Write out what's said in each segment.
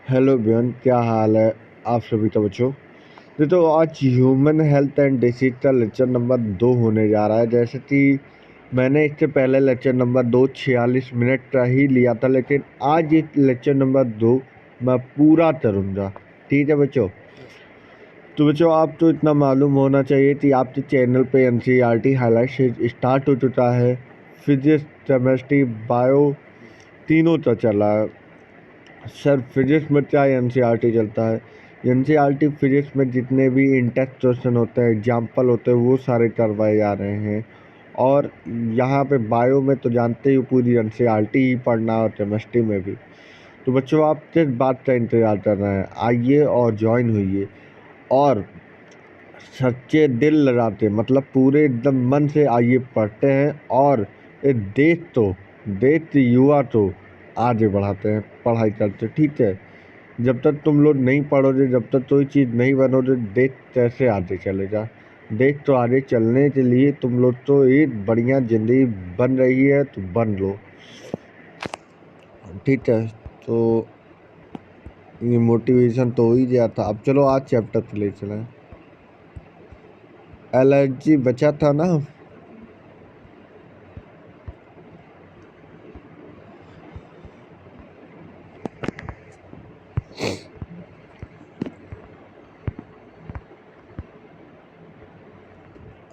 Hello everyone, क्या हाल है आप सभी का बच्चों। तो आज ह्यूमन हेल्थ एंड डिसीज का लेक्चर नंबर 2 होने जा रहा है। जैसे कि मैंने इससे पहले लेक्चर नंबर 2 46 मिनट का ही लिया था, लेकिन आज ये लेक्चर नंबर 2 मैं पूरा करूँगा। ठीक है बच्चों। तो बच्चों, आप तो इतना मालूम होना चाहिए कि आपके चैनल पे एनसीईआरटी हाईलाइट स्टार्ट हो चुका है। फिजिक्स, केमिस्ट्री, बायो तीनों का चला है। सर फिजिक्स में क्या एनसीईआरटी चलता है? एनसीईआरटी फिजिक्स में जितने भी इंटेक्स क्वेश्चन होते हैं, एग्जाम्पल होते हैं, वो सारे करवाए जा रहे हैं। और यहाँ पे बायो में तो जानते ही हो, पूरी एनसीईआरटी ही पढ़ना, और केमिस्ट्री में भी। तो बच्चों, आप किस बात का इंतजार कर रहे हैं? आइए और ज्वाइन होइए, और सच्चे दिल लगाते, मतलब पूरे एकदम मन से आइए पढ़ते हैं, और एक देश की युवा तो आगे बढ़ाते हैं पढ़ाई करते। ठीक है। जब तक तुम लोग नहीं पढ़ोगे, जब तक कोई चीज़ नहीं बनोगे, देश कैसे आगे चलेगा? देश तो आगे चलने के लिए तुम लोग तो एक बढ़िया ज़िंदगी बन रही है तो बन लो। ठीक है। तो ये मोटिवेशन तो हो ही गया था। अब चलो आज चैप्टर पे ले चलें। एलर्जी बचा था ना?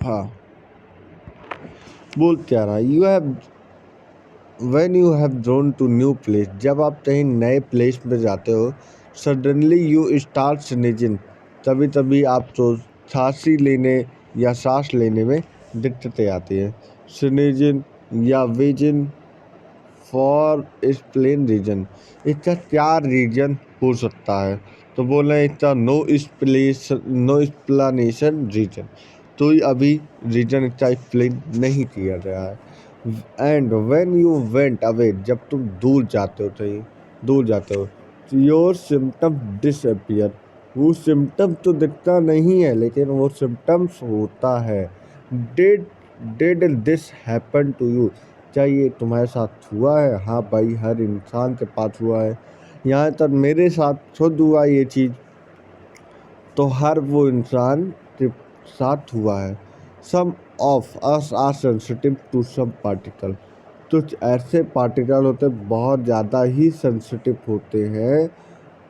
हाँ, बोल क्या रहा? When you have drawn to new place, जब आप कहीं नए प्लेस पे जाते हो, सडनली यू स्टार्ट स्नीजिंग, तभी तभी आप तो सांसी लेने या सांस लेने में दिक्कतें आती हैं। स्नीजिंग या विजिन फॉर एक्सप्लेन रीजन, इसका क्या रीजन हो सकता है? तो बोल रहे हैं इसका नो एक्सप्लेनेशन रीजन। तो ये अभी रीजन इसका एक्सप्लेन नहीं किया गया है। And when you went away, जब तुम दूर जाते हो, कहीं दूर जाते हो, योर सिम्टम डिसअपियर, वो सिम्टम तो दिखता नहीं है, लेकिन वो सिम्टम्स होता है। Did did this happen to you, क्या ये तुम्हारे साथ हुआ है? हाँ भाई, हर इंसान के पास हुआ है। यहाँ तक मेरे साथ खुद हुआ ये चीज़, तो हर वो इंसान के साथ हुआ है। Some of us are sensitive to some particle, कुछ ऐसे पार्टिकल होते बहुत ज़्यादा ही सेंसिटिव होते हैं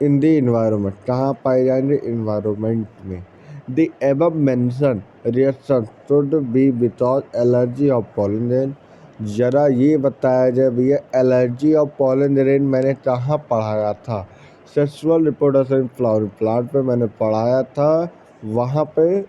इन द इन्वायरमेंट। कहाँ पाए जाएंगे? इन्वायरमेंट में। The above mention reaction should be without allergy of pollen. जरा ये बताया जाए भैया, एलर्जी ऑफ पॉलन मैंने कहाँ पढ़ाया था? सेक्सुअल रिप्रोडक्शन फ्लावर प्लांट पे मैंने पढ़ाया था, वहाँ पे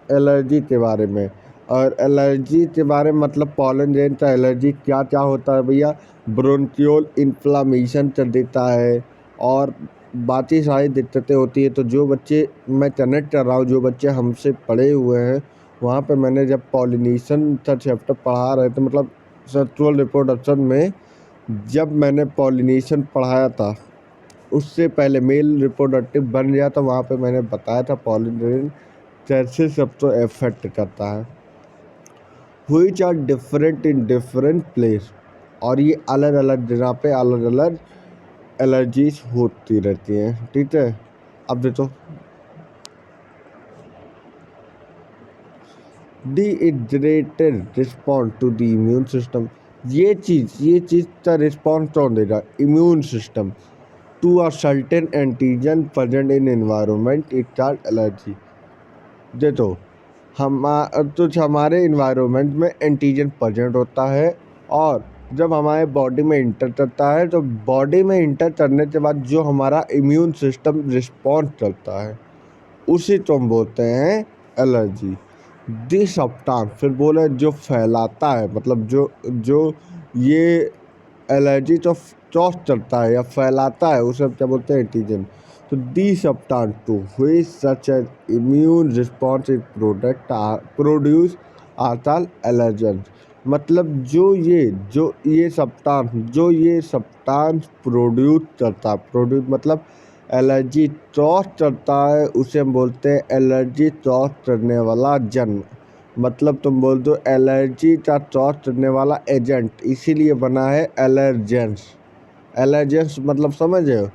एलर्जी के बारे में। और एलर्जी के बारे में मतलब पॉलन ग्रेन का एलर्जी क्या क्या होता है भैया? ब्रोंकियोल इन्फ्लामेशन कर देता है, और बाकी सारी दिक्कतें होती है। तो जो बच्चे, मैं कनेक्ट कर रहा हूँ, जो बच्चे हमसे पढ़े हुए हैं, वहाँ पे मैंने जब पॉलिनेशन का चैप्टर पढ़ा रहे थे, मतलब सेक्सुअल रिप्रोडक्शन में जब मैंने पॉलिनेशन पढ़ाया था, उससे पहले मेल रिप्रोडक्टिव बन गया था, वहाँ पे मैंने बताया था पॉलन ग्रेन कैसे सबको इफेक्ट करता है। Which are different in different place, और ये अलग अलग जगह पे अलग अलग एलर्जीज होती रहती हैं। ठीक है। अब देखो, dehydrated respond to the immune system, ये चीज़ का रिस्पॉन्स कौन देगा? Immune system. To a certain antigen present in environment it called allergy. देखो, हमारे इन्वायरमेंट में एंटीजन प्रेजेंट होता है, और जब हमारे बॉडी में इंटर करता है, तो बॉडी में इंटर करने के बाद जो हमारा इम्यून सिस्टम रिस्पॉन्स करता है, उसी को हम बोलते हैं एलर्जी। दिस सब्सटेंस, फिर बोले जो फैलाता है, मतलब जो जो ये एलर्जी तो क्रॉस करता है या फैलाता है, उसे हम क्या बोलते हैं? एंटीजन। तो the substance to which such as immune response is produce are called allergen. मतलब जो ये सब्सटेंस प्रोड्यूस करता है, प्रोड्यूस मतलब एलर्जी क्रॉस करता है, उसे हम बोलते हैं एलर्जी क्रॉस करने वाला जन्म। मतलब तुम बोल दो एलर्जी का क्रॉस करने वाला एजेंट, इसीलिए बना है एलर्जेंस। एलर्जेंस मतलब समझ रहे हो?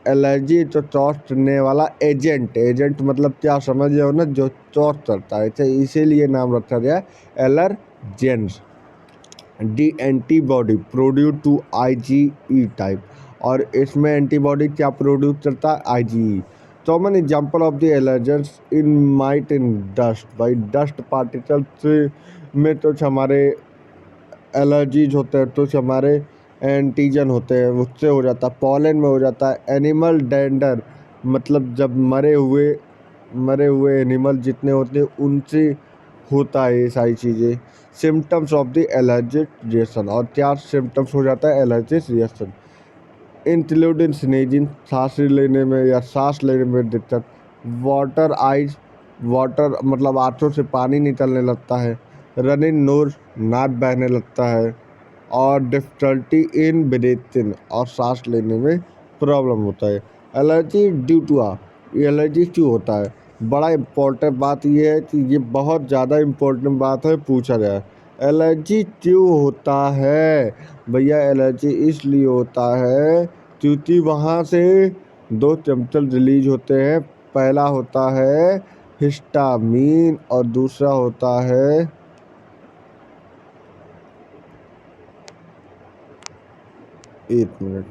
एलर्जी तो चौंसने वाला एजेंट, एजेंट मतलब क्या समझ रहे हो ना, जो चौंस करता है, तो इसीलिए नाम रखा गया allergens. The antibody produce to IgE type, और इसमें एंटीबॉडी क्या प्रोड्यूस करता है, IgE. Common example of the allergens in mite in dust, भाई डस्ट पार्टिकल्स में तो हमारे एलर्जीज होते हैं, तो हमारे एंटीजन होते हैं, उससे हो जाता है। पॉलन में हो जाता है। एनिमल डेंडर मतलब जब मरे हुए एनिमल जितने होते हैं उनसे होता है ये सारी चीज़ें। Symptoms of the allergic reaction, और क्या सिम्टम्स हो जाता है एलर्जिक रिएक्शन, इंक्लूडिंग स्नीजिंग, सांस लेने में या सांस लेने में दिक्कत। वाटर आइज, वाटर मतलब आंखों से पानी निकलने लगता है। रनिंग नोज, नाक बहने लगता है। और डिफिकल्टी इन ब्रीथिंग, और सांस लेने में प्रॉब्लम होता है। एलर्जी ड्यू टू एलर्जी क्यों होता है, बड़ा इम्पोर्टेंट बात यह है कि ये बहुत ज़्यादा इम्पोर्टेंट बात है, पूछा गया है। एलर्जी क्यों होता है भैया, एलर्जी इसलिए होता है क्योंकि वहाँ से दो केमिकल रिलीज होते हैं। पहला होता है हिस्टामीन और दूसरा होता है, एक मिनट,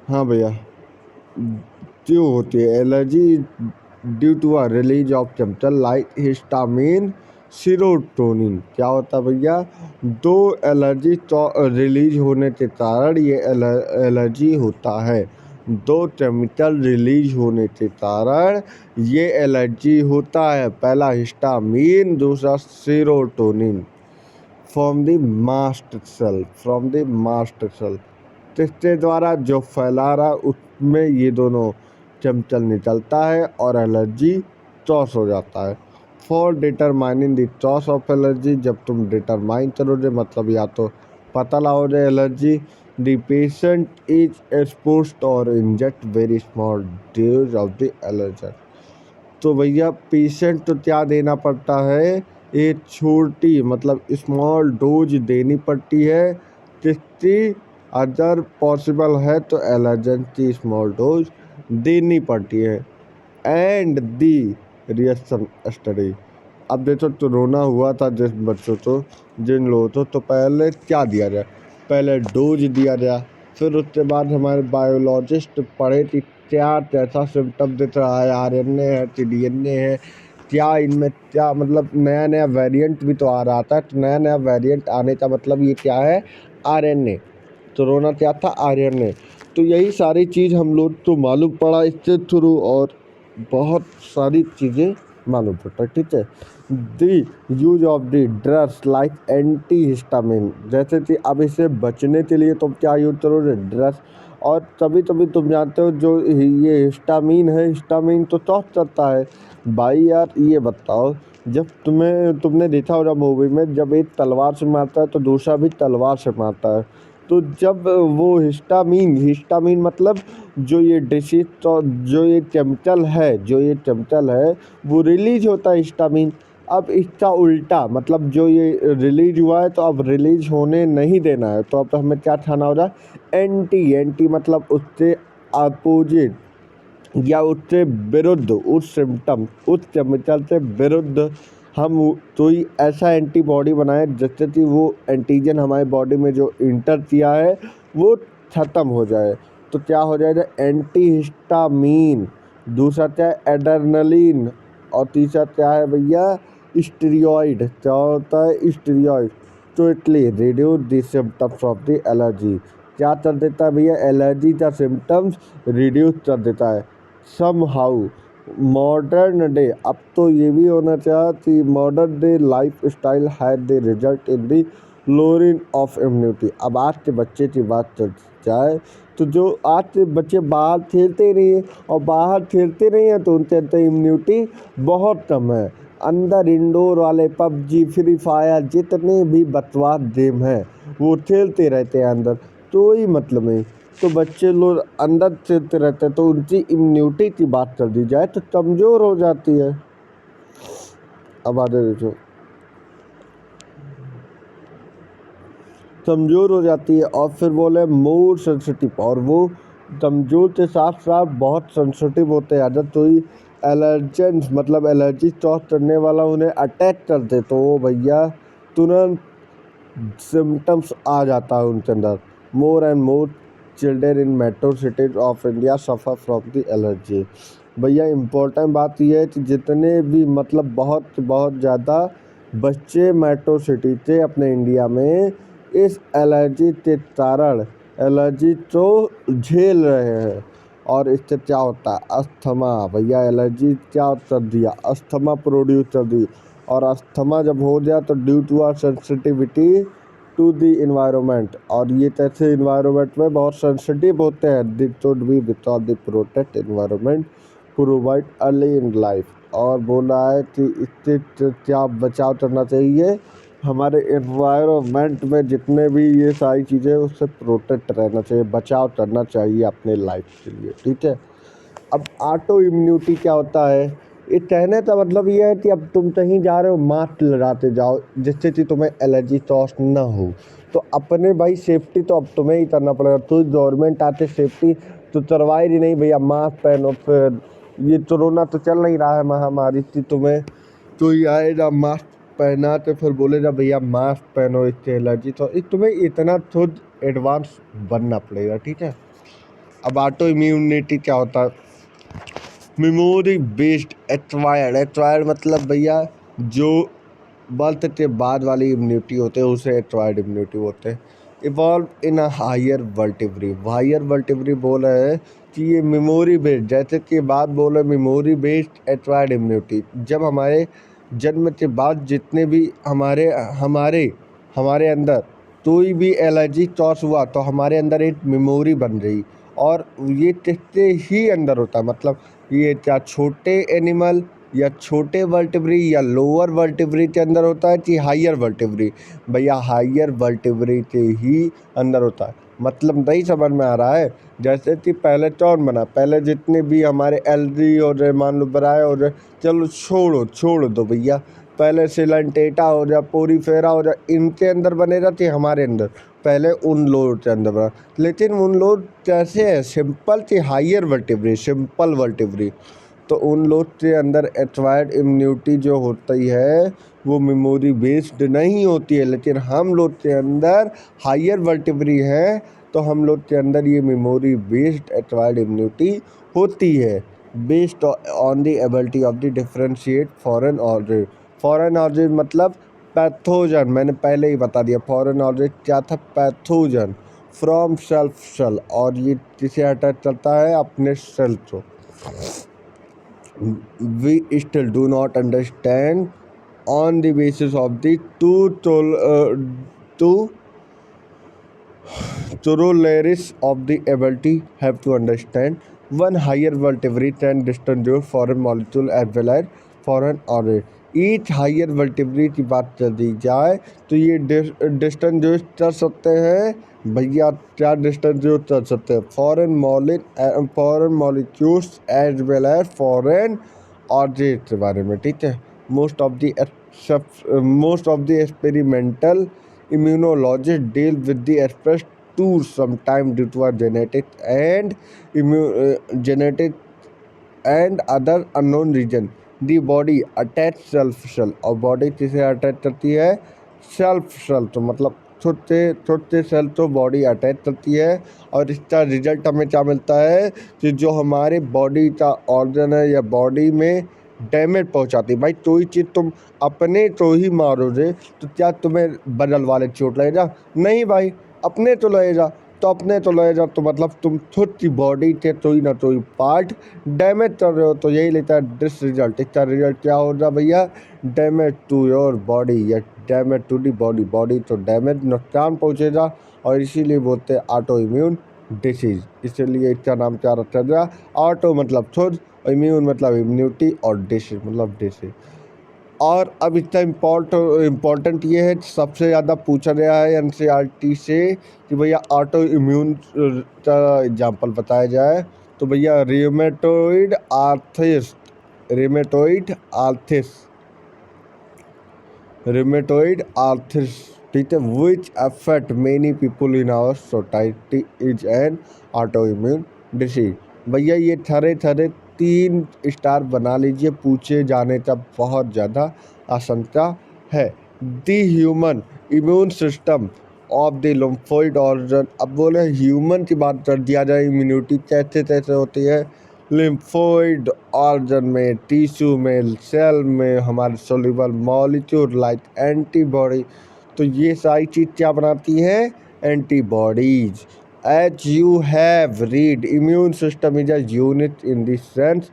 हाँ भैया, क्यों होती है allergy, due to a release of chemical like histamine, serotonin. क्या होता है भैया, दो एलर्जी रिलीज होने के कारण ये एलर्जी होता है। दो केमिकल रिलीज होने के कारण ये एलर्जी होता है, पहला हिस्टामिन, दूसरा serotonin. From the mast cell, किसके द्वारा, जो फैला रहा उसमें ये दोनों केमिकल निकलता है और एलर्जी चॉस हो जाता है। For determining the cause of allergy, जब तुम डिटरमाइन करोगे मतलब या तो पता लगाओगे allergy, the patient is exposed और inject very small dose of the allergen. तो भैया पेशेंट तो क्या देना पड़ता है, एक छोटी मतलब स्मॉल डोज देनी पड़ती है, किसकी, अगर पॉसिबल है तो एलर्जन की स्मॉल डोज देनी पड़ती है। एंड दी रिएक्शन स्टडी, अब देखो कोरोना हुआ था जिस बच्चों को, जिन लोगों को, तो पहले क्या दिया जाए, पहले डोज दिया गया, फिर उसके बाद हमारे बायोलॉजिस्ट पढ़े कि क्या कैसा सिम्टम दिख रहा है, आरएनए है कि डीएनए है, क्या इनमें क्या मतलब नया नया वेरिएंट भी तो आ रहा था, तो नया नया वेरिएंट आने का मतलब ये क्या है, आरएनए। कोरोना क्या था, आरएनए। तो यही सारी चीज़ हम लोग को मालूम पड़ा इसके थ्रू, और बहुत सारी चीज़ें मालूम पड़ता, ठीक है। The use of the drugs like anti histamine, जैसे कि अब इससे बचने के लिए तुम क्या यूज करोगे, ड्रग्स। और कभी कभी तुम जानते हो जो ये हिस्टामिन है, हिस्टामिन तो टॉक करता है। भाई यार ये बताओ, जब तुमने देखा होगा मूवी में, जब एक तलवार से मारता है तो दूसरा भी तलवार से मारता है, तो जब वो हिस्टामिन मतलब जो ये डिसीज जो ये केमिकल है वो रिलीज होता है हिस्टामिन। अब इसका उल्टा मतलब जो ये रिलीज हुआ है तो अब रिलीज होने नहीं देना है, तो अब हमें क्या खाना होगा, एंटी मतलब उससे अपोजिट या उससे विरुद्ध, उस सिम्टम उस केमिकल से विरुद्ध हम कोई ऐसा एंटीबॉडी बनाए जिससे कि वो एंटीजन हमारे बॉडी में जो इंटर किया है वो ख़त्म हो जाए। तो क्या हो जाएगा, एंटी हिस्टामीन, दूसरा क्या है एड्रेनलिन, और तीसरा क्या है भैया, स्टीरॉयड। क्या होता है, स्टीरॉयड। तो Italy reduce the symptoms of the allergy, क्या कर देता है भैया, एलर्जी का सिम्टम्स रिड्यूस कर देता है। सम हाउ मॉडर्न डे, अब तो ये भी होना चाहिए कि modern day life style had the result in the lowering of immunity. अब आज के बच्चे की बात चल जाए तो जो आज के बच्चे बाहर खेलते ही नहीं हैं, और बाहर खेलते नहीं हैं तो उनके अंदर इम्यूनिटी बहुत कम है। अंदर इंडोर वाले पबजी, फ्री फायर, जितने भी बकवास गेम हैं वो खेलते रहते हैं अंदर, कोई मतलब नहीं। तो बच्चे लोग अंदर खेलते रहते हैं तो उनकी इम्यूनिटी की बात कर दी जाए तो कमज़ोर हो जाती है। अब आगे देखो, कमज़ोर हो जाती है और फिर बोले मोर सेंसिटिव, और वो कमज़ोर के साथ साथ बहुत सेंसिटिव होते हैं। अगर कोई एलर्जेंस मतलब एलर्जी कॉज करने वाला उन्हें अटैक कर दे तो वो भैया तुरंत सिम्टम्स आ जाता है उनके अंदर। More and more children in metro cities of India suffer from the allergy. भैया इम्पोर्टेंट बात यह है कि जितने भी मतलब बहुत बहुत ज़्यादा बच्चे मेट्रो सिटी से अपने इंडिया में इस एलर्जी के कारण एलर्जी को झेल रहे हैं। और इससे क्या होता है, अस्थमा। भैया एलर्जी क्या कर दिया, अस्थमा प्रोड्यूस कर दी। और अस्थमा जब हो जाए तो due to are sensitivity to the environment, और ये कैसे इन्वायरमेंट में बहुत सेंसिटिव होते हैं, this should be because the protect environment provide early in life. और बोला है कि इससे क्या बचाव करना चाहिए, हमारे इन्वायरमेंट में जितने भी ये सारी चीज़ें उससे प्रोटेक्ट रहना चाहिए, बचाव करना चाहिए अपने लाइफ के लिए, ठीक है। अब ऑटो इम्यूनिटी क्या होता है, ये कहने का मतलब ये है कि अब तुम कहीं जा रहे हो मास्क लगाते जाओ जिससे कि तुम्हें एलर्जी कॉज ना हो। तो अपने भाई सेफ्टी तो अब तुम्हें ही करना पड़ेगा। तो गवर्नमेंट आते सेफ्टी तो करवाई ही नहीं भैया, मास्क पहनो। फिर ये कोरोना तो चल नहीं रहा है महामारी की, तुम्हें तो ये आएगा मास्क पहना तो फिर बोलेगा भैया मास्क पहनो इससे एलर्जी, तो तुम्हें इतना खुद एडवांस बनना पड़ेगा, ठीक है। अब ऑटो इम्यूनिटी क्या होता है, मेमोरी बेस्ड एक्वायर्ड मतलब भैया जो बर्थ के बाद वाली इम्यूनिटी होते हैं उसे एक्वायर्ड इम्यूनिटी होते हैं। Evolve in a higher vertebrae बोल रहे हैं कि ये मेमोरी बेस्ड, जैसे कि बात बोले मेमोरी बेस्ड एक्वायर्ड इम्यूनिटी, जब हमारे जन्म के बाद जितने भी हमारे हमारे हमारे अंदर कोई भी एलर्जी कॉज हुआ तो हमारे अंदर एक मेमोरी बन गई। और ये किसके ही अंदर होता है, मतलब ये क्या छोटे एनिमल या छोटे वर्टिब्री या लोअर वर्टिब्री के अंदर होता है कि हायर वर्टिब्री, भैया हायर वर्टिब्री के ही अंदर होता है। मतलब नहीं समझ में आ रहा है, जैसे कि पहले कौन बना, पहले जितने भी हमारे एलजी और मान लो बराए और चलो छोड़ दो भैया, पहले सिलेंटेटा हो जा पोरीफेरा हो जा, इनके अंदर बने रहते हमारे अंदर, पहले उन लोड के अंदर बना। लेकिन उन लोड कैसे है, सिंपल थी हायर वर्टिब्री, सिंपल वर्टिब्री। तो उन लोग के अंदर एक्वायर्ड इम्यूनिटी जो होती है वो मेमोरी बेस्ड नहीं होती है, लेकिन हम लोग के अंदर हायर वर्टिब्री है तो हम लोग के अंदर ये मेमोरी बेस्ड एक्वायर्ड इम्यूनिटी होती है, based on the ability of the differentiate foreign origin मतलब पैथोजन। मैंने पहले ही बता दिया फॉरेन ऑर्जिन क्या था, पैथोजन फ्रॉम सेल्फ सेल, और ये किसे अटैक करता है, अपने सेल को। We still do not understand on the basis of the two corollaries of the ability have to understand. One higher vertebrate can distinguish foreign molecule as well as foreign organ. Each higher vertebrate की बात कर दी जाए तो ये distinguish कर सकते हैं भैया, क्या डिस्टिंग्विश कर सकते हैं, foreign molecules as well as foreign object के बारे में, ठीक है। Most of the experimental immunologists deal with the aspect to sometime due to a genetic and other unknown reason. The body attach self cell, और body किसे attach करती है, self cell, तो मतलब छोटे सेल तो बॉडी अटैच करती है। और इसका रिजल्ट हमें क्या मिलता है कि जो हमारे बॉडी का ऑर्गन है या बॉडी में डैमेज पहुंचाती है। भाई कोई चीज़ तुम अपने तो ही मारोगे तो क्या तुम्हें बगल वाले चोट लगेगा, नहीं भाई अपने तो लगेगा, तो अपने तो लगेगा तो मतलब तुम खुद की बॉडी के कोई ना कोई पार्ट डैमेज कर रहे हो, तो यही लेता है दिस रिजल्ट। इसका रिजल्ट क्या होगा भैया, डैमेज टू योर बॉडी या damage to the body, body तो डैमेज नुकसान पहुँचेगा, और इसीलिए बोलते हैं ऑटो इम्यून डिसीज, इसीलिए इसका नाम क्या रखा गया, ऑटो मतलब खुद, इम्यून मतलब इम्यूनिटी, और डिसीज मतलब डिसीज। और अब इतना इम्पोर्टेंट ये है, सबसे ज़्यादा पूछा गया है एनसीईआरटी से कि भैया ऑटो इम्यून का एग्जांपल बताया जाए, तो भैया रेमेटोइड आर्थ्राइटिस, रिमेटोइड आर्थ्रिटिस, ठीक है, which affect many people in our society is an autoimmune disease. भैया ये थरे थरे 3 स्टार बना लीजिए, पूछे जाने का बहुत ज़्यादा आशंका है। The human immune system of the lymphoid organ. अब बोले ह्यूमन की बात कर दिया जाए, इम्यूनिटी कैसे कैसे होती है लिम्फोइड ऑर्गन में, टिश्यू में, सेल में, हमारे सोल्यूबल मॉलिक्यूल लाइक एंटीबॉडी। तो ये सारी चीज़ क्या बनाती है, antibodies. As you have read, immune system is a unit in this sense.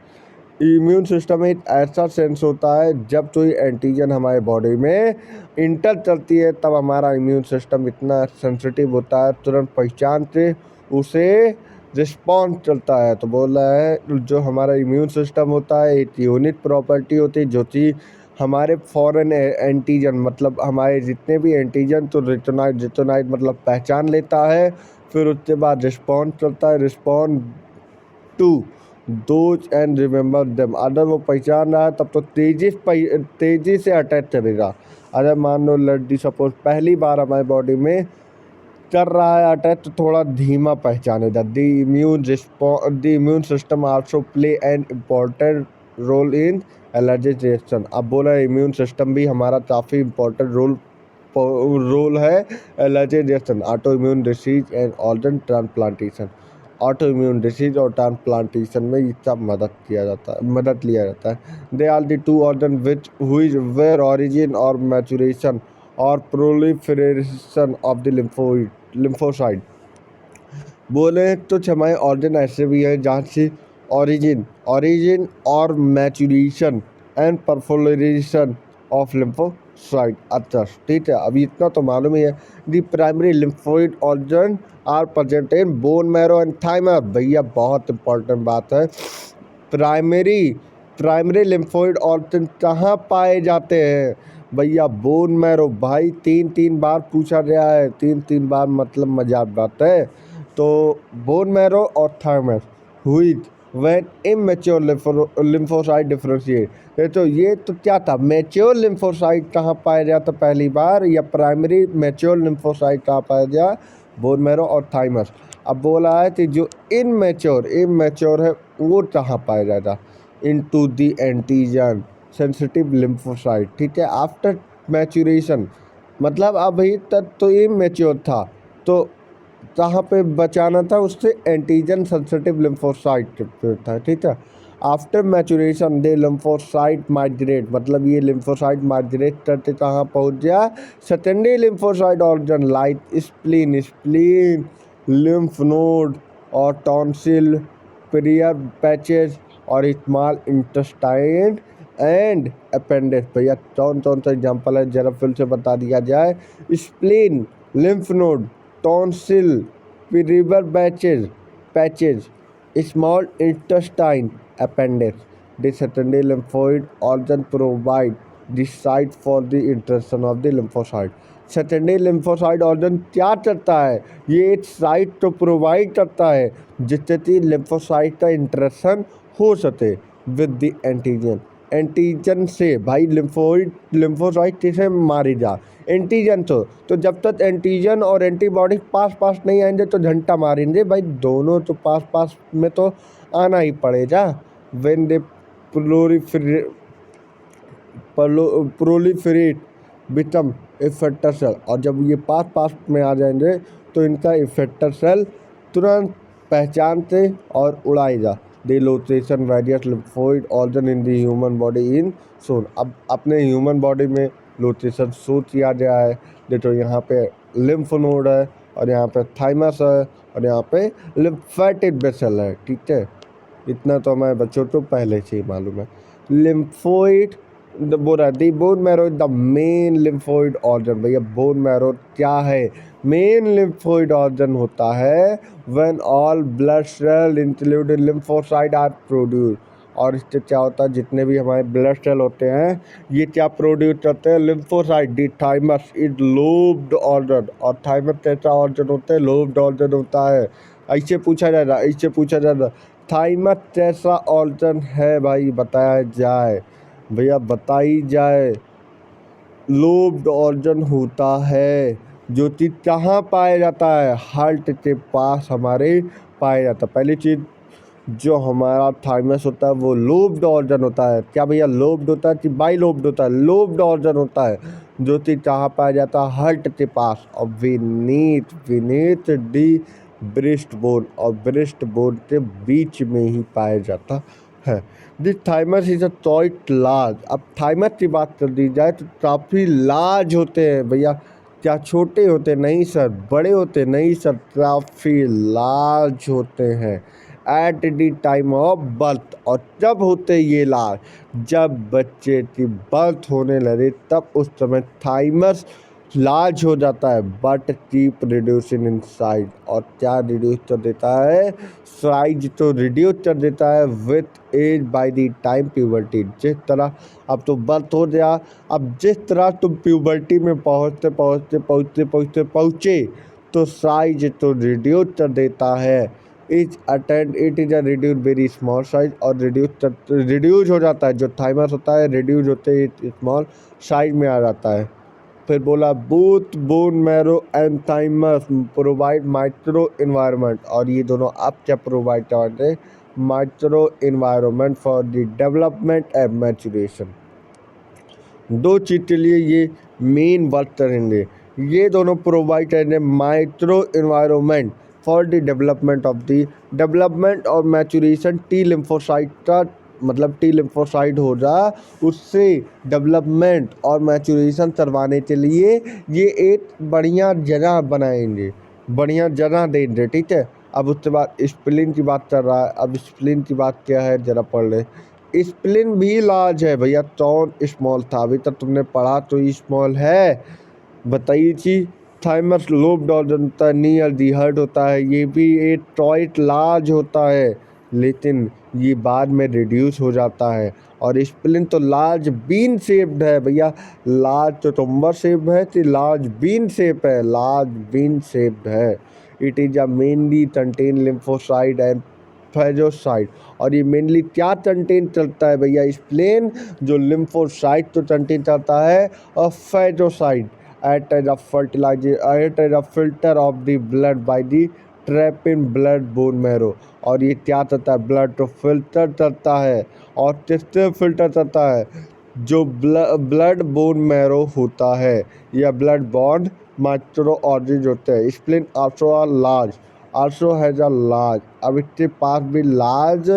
Immune system एक ऐसा सेंस होता है जब कोई एंटीजन हमारे बॉडी में इंटर चलती है तब हमारा इम्यून सिस्टम इतना सेंसिटिव होता है, तुरंत पहचान से उसे रिस्पॉन्स चलता है। तो बोल रहा है जो हमारा इम्यून सिस्टम होता है एक यूनिक प्रॉपर्टी होती है जो कि हमारे फॉरेन एंटीजन, मतलब हमारे जितने भी एंटीजन तो रिटोनाइट मतलब पहचान लेता है, फिर उसके बाद रिस्पॉन्स चलता है, respond to those and remember them. अगर वो पहचान रहा है तब तो तेजी से अटैक करेगा। अगर मान लो लड्डी सपोज पहली बार हमारे बॉडी में कर रहा है अटैक तो थोड़ा धीमा पहचानेगा। The immune system also play an important role in allergy reaction. अब बोला इम्यून सिस्टम भी हमारा काफ़ी इम्पोर्टेंट रोल है allergy reaction, auto immune disease and organ transplantation. Auto immune disease और ट्रांसप्लांटेशन में इसका मदद लिया जाता है। They are the two organ which हुई वेयर ऑरिजिन और मैचुरेशन और प्रोलिफरेशन ऑफ द लिम्फोसाइट। बोले तो हमारे ऑर्गन ऐसे भी हैं जहाँ से ऑरिजिन और maturation and proliferation of lymphocyte. अच्छा ठीक है, अभी इतना तो मालूम ही है। The primary lymphoid organ are present in bone marrow and thymus. भैया बहुत इंपॉर्टेंट बात है, प्राइमरी लिम्फोइड ऑर्गन कहाँ पाए जाते हैं भैया, बोन मैरो। भाई 3 बार पूछा गया है, 3 बार मतलब मजाक बात है। तो बोन मैरो और थाइमस हुई व्हेन इमेच्योर लिम्फोसाइट डिफरेंशिएट। तो ये तो क्या था, मैच्योर लिम्फोसाइट कहाँ पाया जाता पहली बार, या प्राइमरी मैच्योर लिम्फोसाइट कहाँ पाया गया, बोन मैरो और थाइमस। अब बोला है कि जो इमेच्योर है वो कहाँ पाया जाता, into the antigen sensitive lymphocyte, ठीक है। आफ्टर मैच्यूरेशन मतलब अभी तक तो इमेच्योर था, तो कहाँ पे बचाना था उससे, एंटीजन सेंसिटिव लिम्फोसाइट पे था, ठीक है। आफ्टर मैचुरेशन दे लिम्फोसाइट माइग्रेट, मतलब ये लिम्फोसाइट माइग्रेट करते कहाँ पहुँच गया, secondary lymphocyte organ like spleen, lymph node और टॉन्सिल, पेरियर पैचेज और स्मॉल इंटेस्टाइन एंड अपेंडिक्स। भैया कौन कौन सा एग्जाम्पल है जरा फिर से बता दिया जाए। Spleen, lymph node, tonsil, Periyar patches, small intestine, appendix. The secondary lymphoid organ provide the site for the interaction of the lymphocyte। Secondary lymphocyte organ क्या करता है, ये एक साइट तो प्रोवाइड करता है जिससे कि लिम्फोसाइट का इंटरेक्शन हो सके विद द एंटीजन से। भाई लिम्फोसाइट किसे मारी जा, एंटीजन तो जब तक एंटीजन और एंटीबॉडी पास नहीं आएंगे तो घंटा मारेंगे भाई, दोनों तो पास में तो आना ही पड़ेगा। When they proliferate become effector cell, और जब ये पास में आ जाएंगे तो इनका इफेक्टर सेल तुरंत पहचानते और उड़ाएगा। The location various lymphoid organ in the human body in shown. अब अपने ह्यूमन बॉडी में लोकेशन शो किया गया है, देखो यहाँ पे लिम्फ नोड है और यहाँ पे थाइमस है और यहाँ पे लिम्फेटिक वेसल है, ठीक है। इतना तो हमारे बच्चों को पहले से ही मालूम है। Lymphoid the bone marrow the main lymphoid organ. भैया बोन मैरो क्या है, मेन लिम्फोइड ऑर्गन होता है when all blood cell including lymphocyte are produce. और इससे क्या होता है, जितने भी हमारे ब्लड सेल होते हैं ये क्या प्रोड्यूस करते हैं, lymphocyte. The thymus is lobed organ, और थाइमस कैसा ऑर्गन होता है, लोब्ड ऑर्गन होता है। ऐसे पूछा जाएगा थाइमस कैसा ऑर्गन है भाई, बताया जाए भैया, बताई जाए। लोब्ड ऑर्गन होता है जो चीज़ कहाँ पाया जाता है, हार्ट के पास हमारे पाया जाता है। पहली चीज़ जो हमारा थाइमस होता है वो लोब्ड ऑर्गन होता है। क्या भैया लोब्ड होता है कि बाई लोब्ड होता है? लोब्ड ऑर्गन होता है जो चीज़ कहाँ पाया जाता है, हार्ट के पास और विनीत दी ब्रेस्ट बोन और ब्रेस्ट बोन के बीच में ही पाया जाता है। This thymus is a quite large. अब थाइमस की बात कर दी जाए तो काफ़ी लार्ज होते हैं भैया। क्या छोटे होते? नहीं सर। बड़े होते? नहीं सर, काफ़ी लार्ज होते हैं at the time of birth. और जब होते ये लार्ज, जब बच्चे की बर्थ होने लगे तब उस समय थाइमस लार्ज हो जाता है, but keep reducing in size. और क्या रिड्यूस कर देता है? साइज तो रिड्यूस कर देता है with age by the time puberty. जिस तरह अब तो बर्थ हो गया, अब जिस तरह तुम प्यूबर्टी में पहुँचे तो साइज तो रिड्यूस कर देता है। It is a reduce very small size. और रिड्यूस हो जाता है, जो थाइमस होता है रिड्यूस होते ही स्मॉल साइज में आ जाता है। फिर बोला both bone marrow and thymus provide micro environment. और ये दोनों अब क्या प्रोवाइड करते हैं? Micro environment for the development and maturation. दो चीज़ के लिए ये मेन वर्क करेंगे। ये दोनों प्रोवाइड करेंगे micro environment for the development और मैचुरेशन टी लिम्फोसाइट का। मतलब टी लिम्फोसाइट हो जा, उससे डेवलपमेंट और मैचुरेशन करवाने के लिए ये एक बढ़िया जगह बनाएंगे, बढ़िया जगह देंगे। ठीक है। अब उसके बाद स्प्लीन की बात कर रहा है। अब स्प्लीन की बात क्या है जरा पढ़ ले। स्प्लीन भी लार्ज है भैया। टॉन स्मॉल था, अभी तक तुमने पढ़ा तो स्मॉल है। बताइए जी। थाइमस लोब्ड ऑर्गन होता है, नियर दी हार्ट होता है, ये भी एक ट्वाइट लार्ज होता है, लेकिन ये बाद में रिड्यूस हो जाता है। और स्प्लीन तो लार्ज बीन शेप्ड है भैया। लार्ज तो टुम्बर शेप है कि लार्ज बीन शेप है? लार्ज बीन शेप्ड है। It is a mainly contain lymphocyte and phagocyte. और ये मेनली क्या कंटेन करता है भैया? स्प्लेन जो लिम्फोसाइट तो कंटेन करता है और फेजोसाइट act as a fertilizer, act as a filter of the blood by the trap in blood bone marrow। और ये क्या करता है? ब्लड को फिल्टर करता है। और किससे फिल्टर करता है? जो ब्लड बोन मैरो होता है या ब्लड बॉन्ड माइक्रो ऑर्गन होते हैं। Spleen also has a large. अब इसके पास भी लार्ज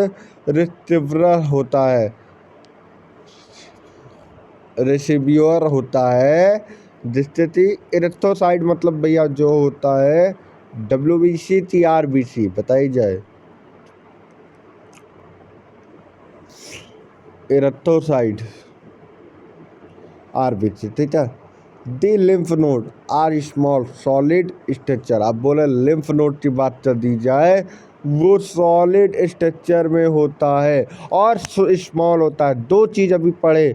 रिसीवर होता है, रिसीव्यूअर होता है, जिससे कि इरेक्टोसाइट मतलब भैया जो होता है WBC TRBC बताई जाए। इरेक्टोसाइट RBC। ठीक है। The lymph node are small solid structure. अब बोले लिम्फ नोड की बात कर दी जाए, वो सॉलिड स्ट्रक्चर में होता है और स्मॉल होता है। दो चीज़ अभी पढ़े,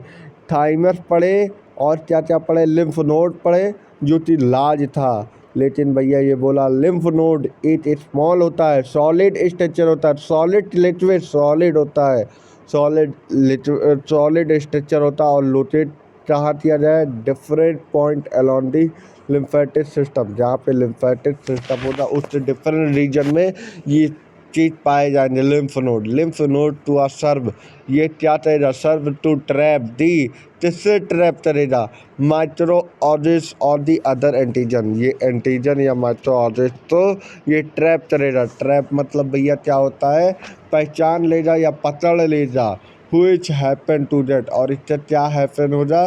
थाइमस पढ़े और क्या क्या पढ़े? लिम्फ नोड पढ़े जो कि लार्ज था। लेकिन भैया ये बोला लिम्फ नोड एक स्मॉल होता है, सॉलिड स्ट्रक्चर होता है, सॉलिड लिक्विड सॉलिड होता है, सॉलिड स्ट्रक्चर होता है और लोकेट कहाँ किया जाए? Different point along the lymphatic system. जहाँ पे लिम्फेटिक सिस्टम होता है उससे डिफरेंट रीजन में ये चीज़ पाए जाएंगे। लिम्फ नोड टू अ सर्व। ये क्या करेगा? सर्व टू ट्रैप दी। किससे ट्रैप करेगा? माइक्रो ऑर्जिस और दी अदर एंटीजन। ये एंटीजन या माइक्रो ऑर्जिस तो ये ट्रैप करेगा। ट्रैप मतलब भैया क्या होता है? पहचान ले जा या पकड़ ले जा। which happen to that। और इससे क्या हैपन हो जा?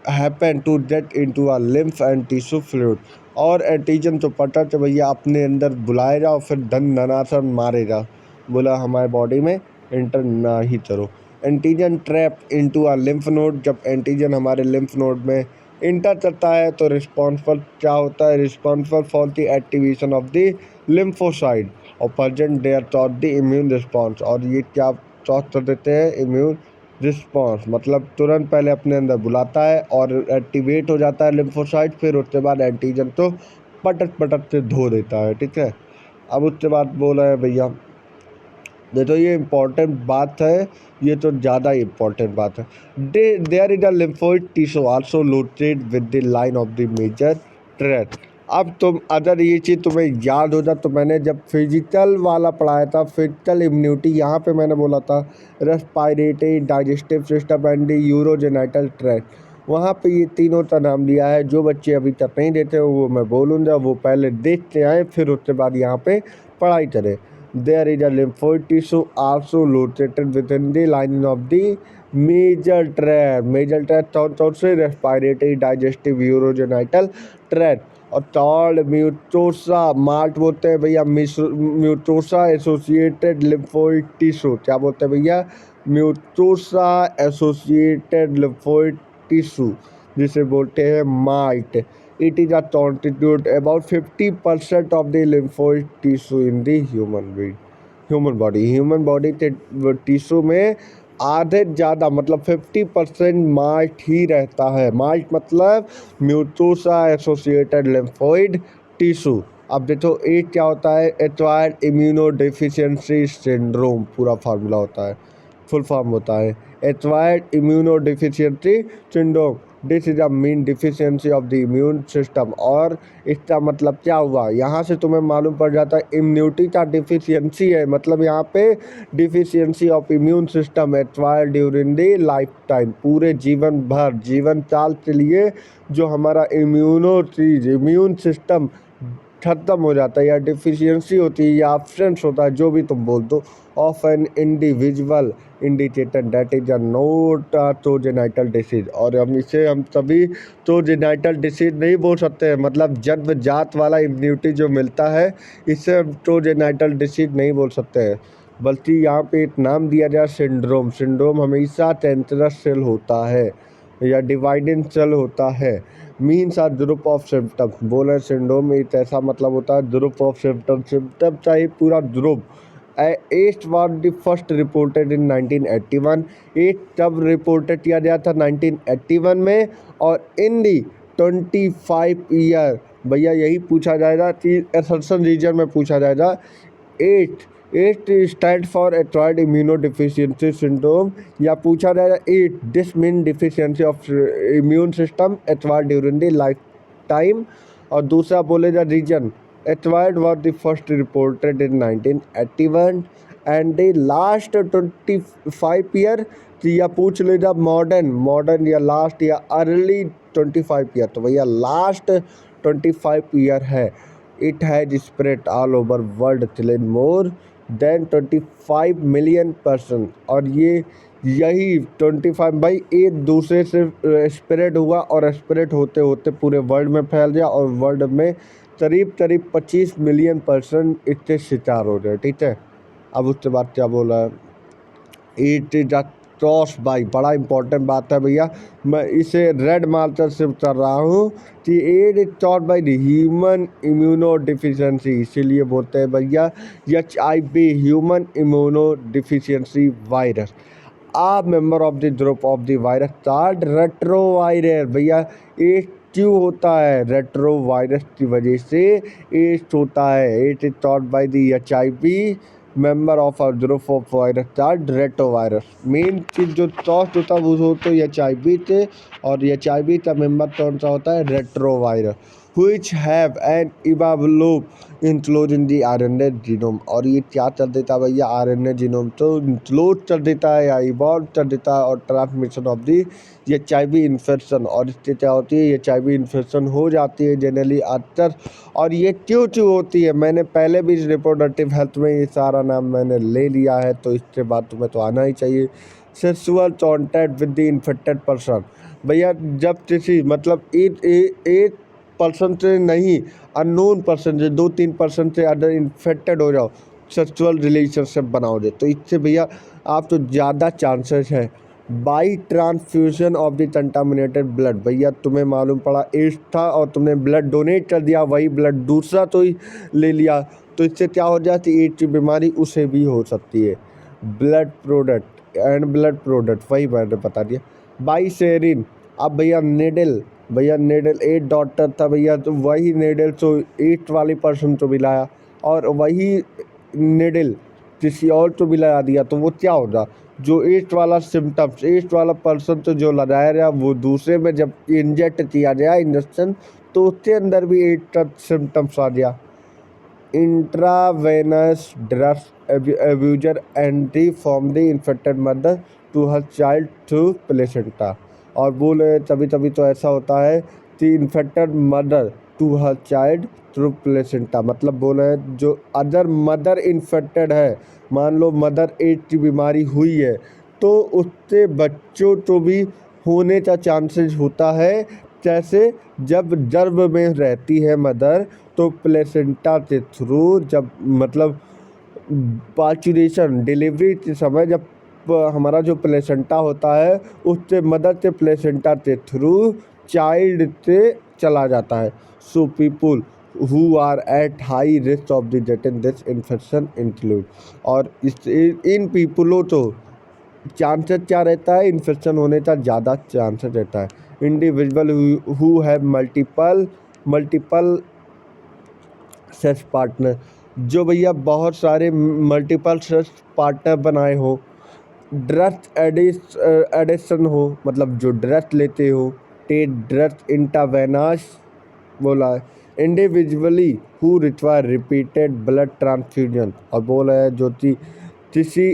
Happen to get into a lymph and tissue fluid. और एंटीजन तो पता तो भैया अपने अंदर बुलाएगा और फिर धनाधन मारेगा। बोला हमारे बॉडी में इंटर ना ही करो। Antigen trap into a lymph node. जब एंटीजन हमारे लिम्फ नोड में इंटर करता है तो रिस्पॉन्सिबल क्या होता है? Responsible for the activation of the lymphocyte और present there to the immune response. और ये क्या चौथ कर देते हैं? इम्यून रिस्पॉन्स मतलब तुरंत पहले अपने अंदर बुलाता है और एक्टिवेट हो जाता है लिम्फोसाइट, फिर उसके बाद एंटीजन तो पटक पटक से धो देता है। ठीक है। अब उसके बाद बोला है भैया देखो ये इम्पोर्टेंट बात है, ये तो ज़्यादा इम्पोर्टेंट बात है। There is a lymphoid tissue also located with the line of the major tract. अब तुम अगर ये चीज़ तुम्हें याद हो जाए तो मैंने जब फिजिकल वाला पढ़ाया था, फिजिकल इम्यूनिटी, यहाँ पे मैंने बोला था respiratory, digestive system and the urogenital tract, वहाँ पे ये तीनों का नाम लिया है। जो बच्चे अभी तक नहीं देते हो वो मैं बोलूँगा, वो पहले देखते आए फिर उसके बाद यहाँ पे पढ़ाई करें। There is a lymphoid tissue also located within the lining of the major tract. Major tract कौन से? Respiratory, digestive, urogenital tract. और थर्ड म्यूकोसा, मार्ट बोलते हैं भैया, म्यूकोसा एसोसिएटेड लिम्फोइड टिश्यू। क्या बोलते हैं भैया? म्यूकोसा एसोसिएटेड लिम्फोइड टिश्यू, जिसे बोलते हैं might. It is a constitute about 50% of the lymphoid tissue in the human body. Human body के टिश्यू में आधे ज़्यादा मतलब 50% माल्ट ही रहता है। माल्ट मतलब म्यूकोसा एसोसिएटेड लिम्फोइड टिश्यू। अब देखो ये क्या होता है? एक्वायर्ड इम्यूनोडेफिशिएंसी सिंड्रोम पूरा फार्मूला होता है, फुल फॉर्म होता है acquired immunodeficiency syndrome. This is a mean deficiency of the immune system. और इसका मतलब क्या हुआ? यहाँ से तुम्हें मालूम पड़ जाता है इम्यूनिटी का डिफिशियंसी है, मतलब यहाँ पे deficiency of immune system acquired during the life time, पूरे जीवन भर, जीवन काल के लिए जो हमारा इम्यून सिस्टम खत्म हो जाता है या डिफिशियंसी होती है या एब्सेंस होता है, जो भी तुम बोल दो, of an individual indicator that is a not progenital disease. और हम सभी प्रोजेनाइटल डिसीज नहीं बोल सकते हैं, मतलब जन्मजात वाला इम्यूनिटी जो मिलता है इससे हम प्रोजेनाइटल डिसीज नहीं बोल सकते हैं, बल्कि यहाँ पे एक नाम दिया जाए सिंड्रोम। सिंड्रोम हमेशा कैंसरस सेल होता है या डिवाइडिंग सेल होता है। Means are group of symptoms. बोलर सिंड्रोम एक ऐसा मतलब होता है ग्रुप ऑफ सिम्टम्स, सिम्टम चाहिए पूरा ग्रुप। AIDS was the first reported in 1981। AIDS तब रिपोर्टेड किया गया था 1981 में। और इन दी 25 ईयर, भैया यही पूछा जाएगा कि असर्सन रीजन में पूछा जाएगा। AIDS AIDS stand for acquired immunodeficiency syndrome, या पूछा जाएगा AIDS this mean deficiency of immune system acquired during the life time. और दूसरा बोलेगा reason acquired was the first reported in 1981 and the last 25 year, या पूछ लेगा मॉडर्न या लास्ट या अर्ली 25 ईयर, तो भैया लास्ट 25 ईयर है। It has spread all over world killing more than 25 million person. और ये यही 25 भाई एक दूसरे से स्प्रेड हुआ और स्प्रेड होते होते पूरे वर्ल्ड में फैल गया और वर्ल्ड में करीब 25 मिलियन पर्सन इससे शिकार हो गए। ठीक है, अब उसके बाद क्या बोला? It is a cross by, बड़ा इंपॉर्टेंट बात है भैया, मैं इसे रेड मार्कर से कर रहा हूँ कि AIDS is taught by the human immuno deficiency, इसीलिए बोलते हैं भैया HIV human immuno deficiency virus. A member of the group of the virus called retrovirus. भैया ये क्यों होता है? रेट्रो वायरस की वजह से एड्स होता है। It is taught by the HIV member of a group of virus called retrovirus. Main चीज जो टॉस्ट होता है वो तो HIV थे, और HIV का मेंबर कौन सा होता है? Retrovirus, which have an evolved include in the RNA genome. और ये क्या कर देता है भैया? RNA जीनोम तो इंक्लूड कर देता है या इवॉल्व कर देता है, और transmission of the HIV infection. और इससे क्या होती है? HIV इन्फेक्शन हो जाती है जनरली अक्सर। और ये क्यों होती है? मैंने पहले भी रिप्रोडक्टिव हेल्थ में ये सारा नाम मैंने ले लिया है, तो इसके बाद तुम्हें तो आना ही चाहिए। Sexual contact with the infected person. भैया जब किसी मतलब एक पर्सन से नहीं, अननोन पर्सन से 2-3% से अगर इन्फेक्टेड हो जाओ, सेक्सुअल रिलेशनशिप बनाओगे, तो इससे भैया आप तो ज़्यादा चांसेस है by transfusion of the contaminated blood. भैया तुम्हें मालूम पड़ा एड्स था और तुमने ब्लड डोनेट कर दिया, वही ब्लड दूसरा तो ही ले लिया, तो इससे क्या हो जाती है? एड्स की बीमारी उसे भी हो सकती है। Blood product and blood product वही मैंने बता दिया। बाई शेरिन। अब भैया नेडल 8 डॉटर था भैया, तो वही नेडल तो 8 वाली पर्सन तो मिलाया, और वही नेडल किसी और को भी लगा दिया तो वो क्या होगा, जो एड्स वाला सिम्टम्स, एड्स वाला पर्सन तो जो लगाया गया वो दूसरे में जब इंजेक्ट किया गया इंजेक्शन तो उसके अंदर भी एड्स का सिम्टम्स आ गया। Intravenous drugs abuser entry from the infected mother to her child through placenta. और बोले तभी तभी तो ऐसा होता है कि infected mother to her child through placenta, मतलब बोले जो अदर मदर इन्फेक्टेड है, मान लो मदर एड्स की बीमारी हुई है तो उससे बच्चों को भी होने का चांसेस होता है। जैसे जब गर्भ में रहती है मदर तो प्लेसेंटा के थ्रू जब मतलब पार्चुरेशन डिलीवरी के समय जब हमारा जो प्लेसेंटा होता है उससे मदर के प्लेसेंटा के थ्रू चाइल्ड से चला जाता है। So people who are at high risk of the getting this infection include, और इन पीपलों तो चांसेस क्या रहता है इन्फेक्शन होने का, ज़्यादा चांसेस रहता है। Individual who have multiple sex partner, जो भैया बहुत सारे मल्टीपल सेक्स पार्टनर बनाए हो, ड्रग्स एडिक्शन हो, मतलब जो ड्रग्स लेते हो, टेक ड्रग्स इंट्रावेनस बोला है। Individually who require repeated blood transfusion, और बोला है जो कि किसी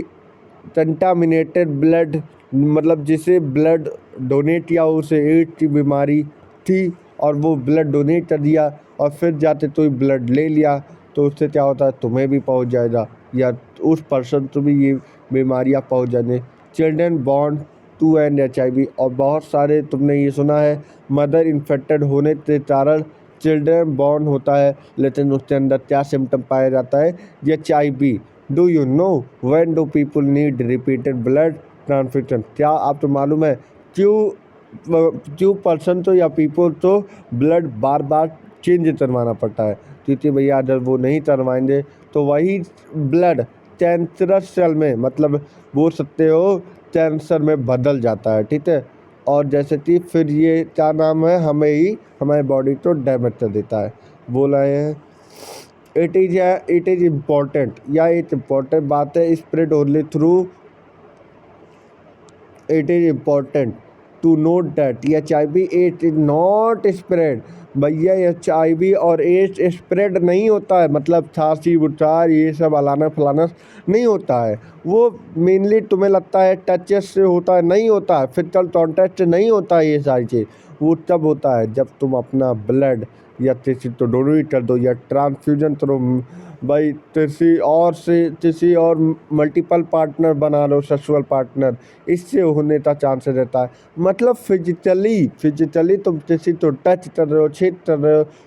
कंटामिनेटेड ब्लड, मतलब जिसे ब्लड डोनेट किया उसे एड्स की बीमारी थी और वो ब्लड डोनेट कर दिया और फिर जाते तो ब्लड ले लिया तो उससे क्या होता है तुम्हें भी पहुंच जाएगा या उस पर्सन को भी ये बीमारियां पहुंच जाने। Children born to an HIV, और बहुत सारे तुमने ये सुना है मदर इन्फेक्टेड होने के कारण चिल्ड्रन बॉर्न होता है, लेकिन उसके अंदर क्या सिम्टम पाया जाता है HIV। Do you know when do people need repeated blood transfusion, क्या आपको मालूम है क्यों पर्सन तो या पीपल तो ब्लड बार बार चेंज करवाना पड़ता है, क्योंकि भैया अगर वो नहीं करवाएंगे तो वही ब्लड कैंसरस सेल में, मतलब बोल सकते हो कैंसर में बदल जाता है, ठीक है। और जैसे कि फिर ये क्या नाम है हमारे बॉडी को डैमेज कर देता है। बोला है इट इज इम्पॉर्टेंट, या एक इम्पॉर्टेंट बात है, spread only through, it is important to note that HIV AIDS is not spread. भैया HIV और एड्स स्प्रेड नहीं होता है, मतलब खांसी बुखार ये सब अलाना फलाना नहीं होता है, वो मेनली तुम्हें लगता है टचेस से होता है, नहीं होता है, फिजिकल कॉन्टैक्ट से नहीं होता है ये सारी चीज़। वो तब होता है जब तुम अपना ब्लड या किसी तो डोनेट कर दो या ट्रांसफ्यूजन करो भाई, किसी और मल्टीपल पार्टनर बना लो, सेक्सुअल पार्टनर, इससे होने का चांस रहता है। मतलब फिजिकली तुम किसी तो टच कर रहे हो,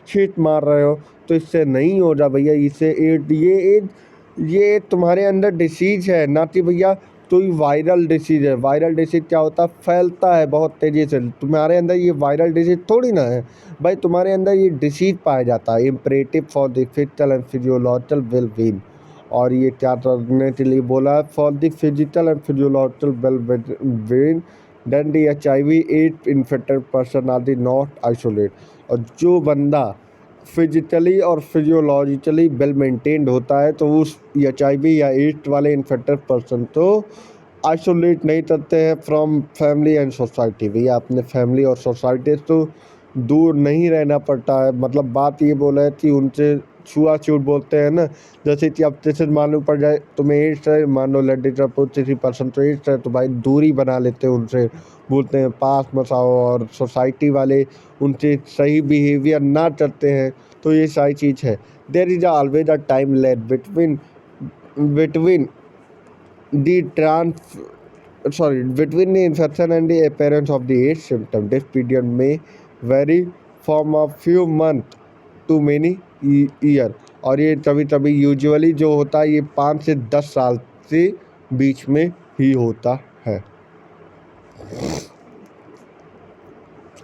छींट मार रहे हो तो इससे नहीं हो रहा भैया, इससे ये तुम्हारे अंदर डिसीज है ना कि भैया तो ये वायरल डिसीज है। वायरल डिसीज क्या होता है, फैलता है बहुत तेज़ी से, तुम्हारे अंदर ये वायरल डिसीज थोड़ी ना है भाई, तुम्हारे अंदर ये डिसीज पाया जाता है। Imperative for the physical and physiological well being, और ये क्या करने के लिए बोला है, for the physical and physiological well being then the HIV AIDS infected person are the not isolate. और जो बंदा फिजिकली और फिजियोलॉजिकली वेल मेंटेन्ड होता है तो उस HIV या एड्स वाले इन्फेक्टेड पर्सन तो आइसोलेट नहीं करते हैं फ्रॉम फैमिली एंड सोसाइटी। भैया अपने फैमिली और सोसाइटी से तो दूर नहीं रहना पड़ता है। मतलब बात ये बोला है कि उनसे छुआछूत बोलते हैं ना, जैसे कि अब जैसे मालूम पड़ जाए तुम्हें एड्स है, मान लो लड्डी किसी पर्सन तो एड्स है तो भाई दूरी बना लेते हैं उनसे, बोलते हैं पास मत आओ, और सोसाइटी वाले उनसे सही बिहेवियर ना करते हैं। तो ये सारी चीज़ है। There is always a time lag between the trans between the infection and the appearance of the AIDS symptom. This period may vary from a few months to many year, और ये तभी तभी यूजुअली जो होता है ये 5 से 10 साल से बीच में ही होता है।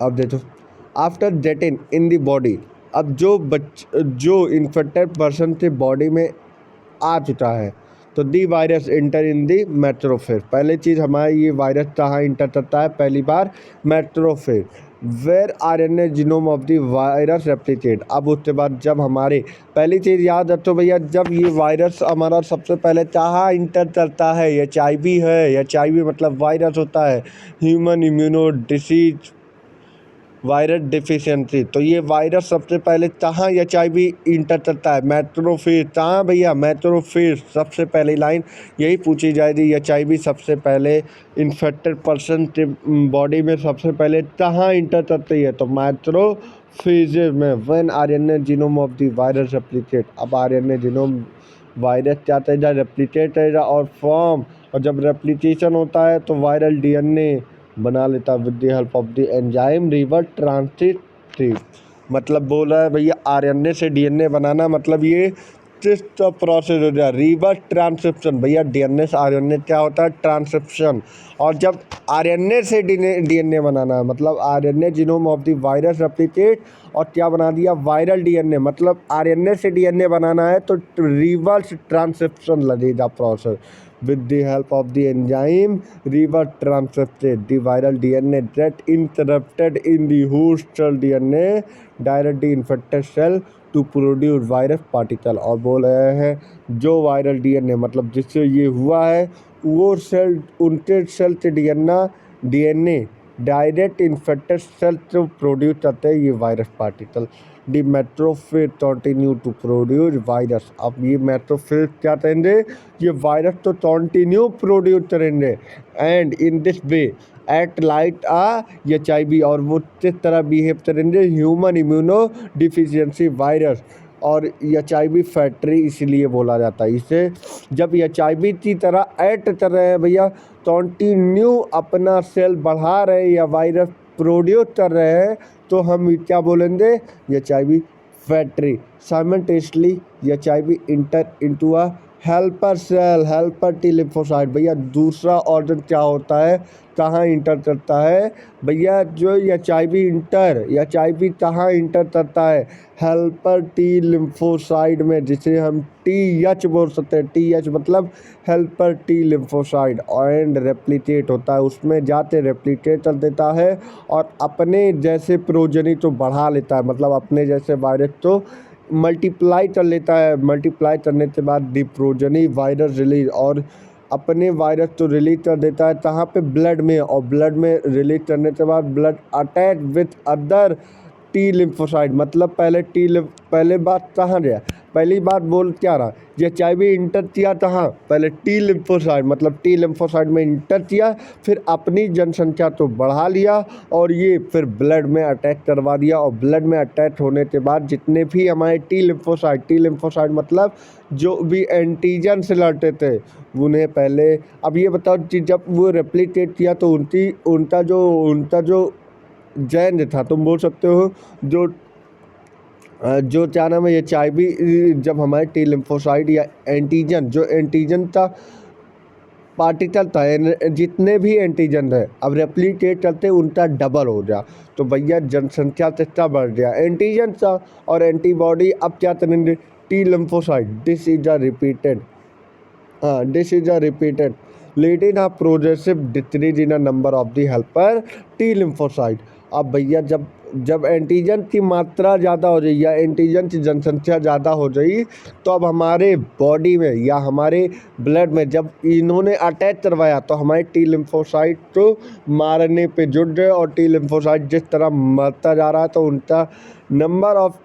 अब देखो after zeatin in the body, अब जो इन्फेक्टेड पर्सन के बॉडी में आ चुका है तो दी वायरस इंटर इन दी मैट्रोफेज। पहली चीज़ हमारा ये वायरस कहाँ इंटर करता है, पहली बार macrophage. Where RNA genome of the virus replicate. अब उसके बाद जब हमारे पहली चीज़ याद रखो भैया, जब ये वायरस हमारा सबसे पहले कहाँ इंटर करता है, HIV है, HIV मतलब वायरस होता है, human immuno disease virus deficiency. तो ये वायरस सबसे पहले कहाँ HIV इंटर करता है, मैक्रोफेज। कहाँ भैया, मैक्रोफेज। सबसे पहली लाइन यही पूछी जाएगी, HIV सबसे पहले इन्फेक्टेड पर्सन के बॉडी में सबसे पहले कहाँ इंटर करती है, तो मैक्रोफेजेज में। When RNA genome of the virus replicate. अब RNA जीनोम वायरस क्या करेगा, रेप्लिकेट करेगा और फॉर्म, और जब रेप्लिकेशन होता है तो वायरल DNA बना लेता with the help of the enzyme reverse transcription. मतलब बोल रहा है भैया RNA से DNA बनाना, मतलब ये किस प्रोसेस हो जाए, रिवर्स ट्रांसक्रिप्शन। भैया DNA से RNA क्या होता है, ट्रांसक्रिप्शन। और जब RNA से DNA बनाना है, मतलब RNA genome of the virus replicate और क्या बना दिया, वायरल DNA। मतलब RNA से DNA बनाना है तो रिवर्स ट्रांसक्रिप्शन लगेगा process. With the help of the enzyme reverse transcripted the viral DNA that interrupted in the host cell DNA direct the infected cell to produce virus particle। और बोल रहे हैं जो viral DNA मतलब जिससे ये हुआ है वो सेल, उनके सेल से DNA डायरेक्ट इन्फेक्टेड सेल से प्रोड्यूस करते हैं ये virus particle. The macrophage continue to produce virus. अब ये मैक्रोफेज क्या करेंगे, ये वायरस तो कंटिन्यू प्रोड्यूस करेंगे and in this way act like HIV। और वो किस तरह बिहेव करेंगे, ह्यूमन इम्यूनो डिफिशियंसी वायरस। और HIV फैक्ट्री इसलिए बोला जाता है इसे, जब HIV की तरह एक्ट कर रहे हैं भैया, कंटिन्यू अपना सेल बढ़ा रहे हैं या वायरस प्रोड्यूस कर रहे हैं, तो हम क्या बोलेंगे, HIV factory. Simultaneously HIV enter into a helper cell, helper T lymphocyte. भैया दूसरा ऑर्गन क्या होता है, कहाँ इंटर करता है भैया, जो HIV कहाँ इंटर करता है, हेल्पर टी लिम्फोसाइट में, जिसे हम TH बोल सकते हैं। TH मतलब helper T lymphocyte. And replicate होता है, उसमें जाते रेप्लिकेट कर देता है और अपने जैसे प्रोजनी तो बढ़ा लेता है, मतलब अपने जैसे वायरस तो मल्टीप्लाई कर लेता है। मल्टीप्लाई करने के बाद दी प्रोजनी वायरस रिलीज, और अपने वायरस तो रिलीज कर देता है कहाँ पे, ब्लड में। और ब्लड में रिलीज करने के बाद blood attack with other T lymphocyte. मतलब पहले बात कहाँ गया, पहली बात बोल क्या रहा, ये HIV इंटर किया कहाँ, पहले टी लिम्फोसाइट, मतलब टी लिम्फोसाइट में इंटर किया, फिर अपनी जनसंख्या तो बढ़ा लिया और ये फिर ब्लड में अटैक करवा दिया। और ब्लड में अटैक होने के बाद जितने भी हमारे टी लिम्फोसाइट मतलब जो भी एंटीजन से लड़ते थे उन्हें पहले। अब ये बताओ कि जब वो रेप्लिकेट किया तो उनका जो जैन था, तुम बोल सकते हो जो क्या नाम है, HIV जब हमारे टी लिम्फोसाइट या एंटीजन, जो एंटीजन था पार्टिकल था, जितने भी एंटीजन है अब रेप्लिकेट करते उनका डबल हो गया, तो भैया जनसंख्या कितना बढ़ गया, एंटीजन था। और एंटीबॉडी अब क्या करेंगे, T lymphocyte. This is a repeated leading a progressive decrease in a number of the helper T lymphocyte। अब भैया जब एंटीजन की मात्रा ज़्यादा हो जाए या एंटीजन की जनसंख्या ज़्यादा हो जाए, तो अब हमारे बॉडी में या हमारे ब्लड में जब इन्होंने अटैक करवाया तो हमारे टी लिम्फोसाइट को मारने पे जुट गए। और टी लिम्फोसाइट जिस तरह मरता जा रहा है तो उनका number of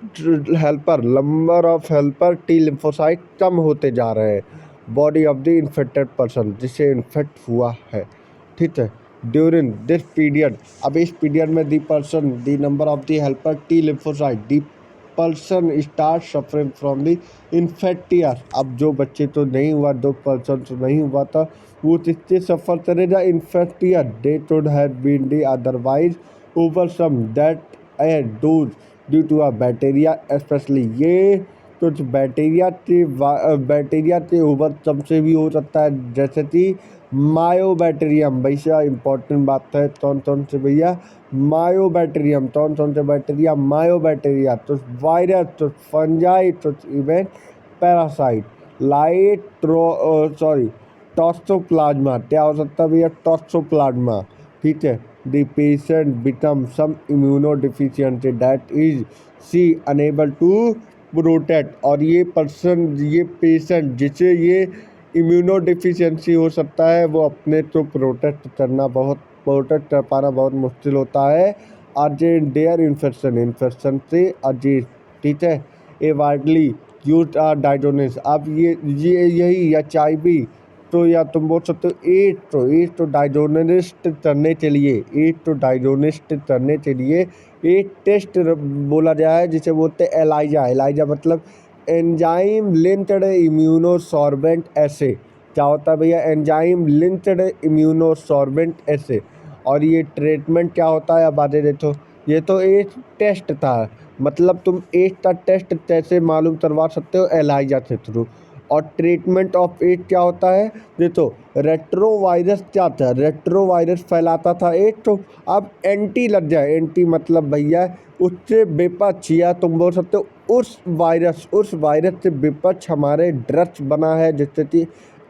helper T lymphocyte कम होते जा रहे हैं body of the infected person, जिससे इन्फेक्ट हुआ है, ठीक है। ड्यूरिंग दिस पीरियड, अब इस पीरियड में the number of the helper T lymphocyte, the person start suffering from the infectious. अब जो बच्चे तो नहीं हुआ, दो पर्सन तो नहीं हुआ था, वो किससे सफ़र करेगा, infectious. They should have been the otherwise over some that a dose due to a bacteria specially. ये कुछ बैक्टीरिया के ऊपर सबसे भी हो सकता है, जैसे कि मायोबैक्टीरियम। भैया इंपॉर्टेंट बात है, कौन से भैया, मायोबैक्टीरियम। कौन से बैक्टीरिया, मायोबैक्टीरिया। तो वायरस, तो फंजाई, तो इवन पैरासाइट। टॉक्सोप्लाज्मा क्या हो सकता है भैया, टॉक्सोप्लाज्मा, ठीक है। the patient becomes some immunodeficiency that is she unable to protect। और ये पेशेंट जिसे ये इम्यूनोडिफिशियंसी हो सकता है वो अपने तो प्रोटेक्ट कर पाना बहुत मुश्किल होता है अर्जेंट डेयर इन्फेक्शन से अजीज। ठीक है, ए वाइडली यूज आर डाइजोनिस। अब ये यही HIV तो या तुम बोल सकते हो एड्स तो डाइजोनिस्ट करने के लिए एक टेस्ट बोला जाए जिसे बोलते हैं एलाइजा मतलब एंजाइम लिंक्ड इम्यूनोसॉर्बेंट एसे। क्या होता है भैया? एंजाइम लिंक्ड इम्यूनोसॉर्बेंट एसे। और ये ट्रीटमेंट क्या होता है अब आगे देखो। ये तो एक टेस्ट था, मतलब तुम एक का टेस्ट कैसे मालूम करवा सकते हो? एलाइजा के थ्रू। और ट्रीटमेंट ऑफ एड्स क्या होता है? देखो रेट्रोवायरस क्या था? रेट्रोवायरस फैलाता था एड्स, तो अब एंटी लग जाए। एंटी मतलब भैया उससे विपक्ष, या तुम बोल सकते हो उस वायरस से विपक्ष हमारे ड्रग्स बना है जिससे कि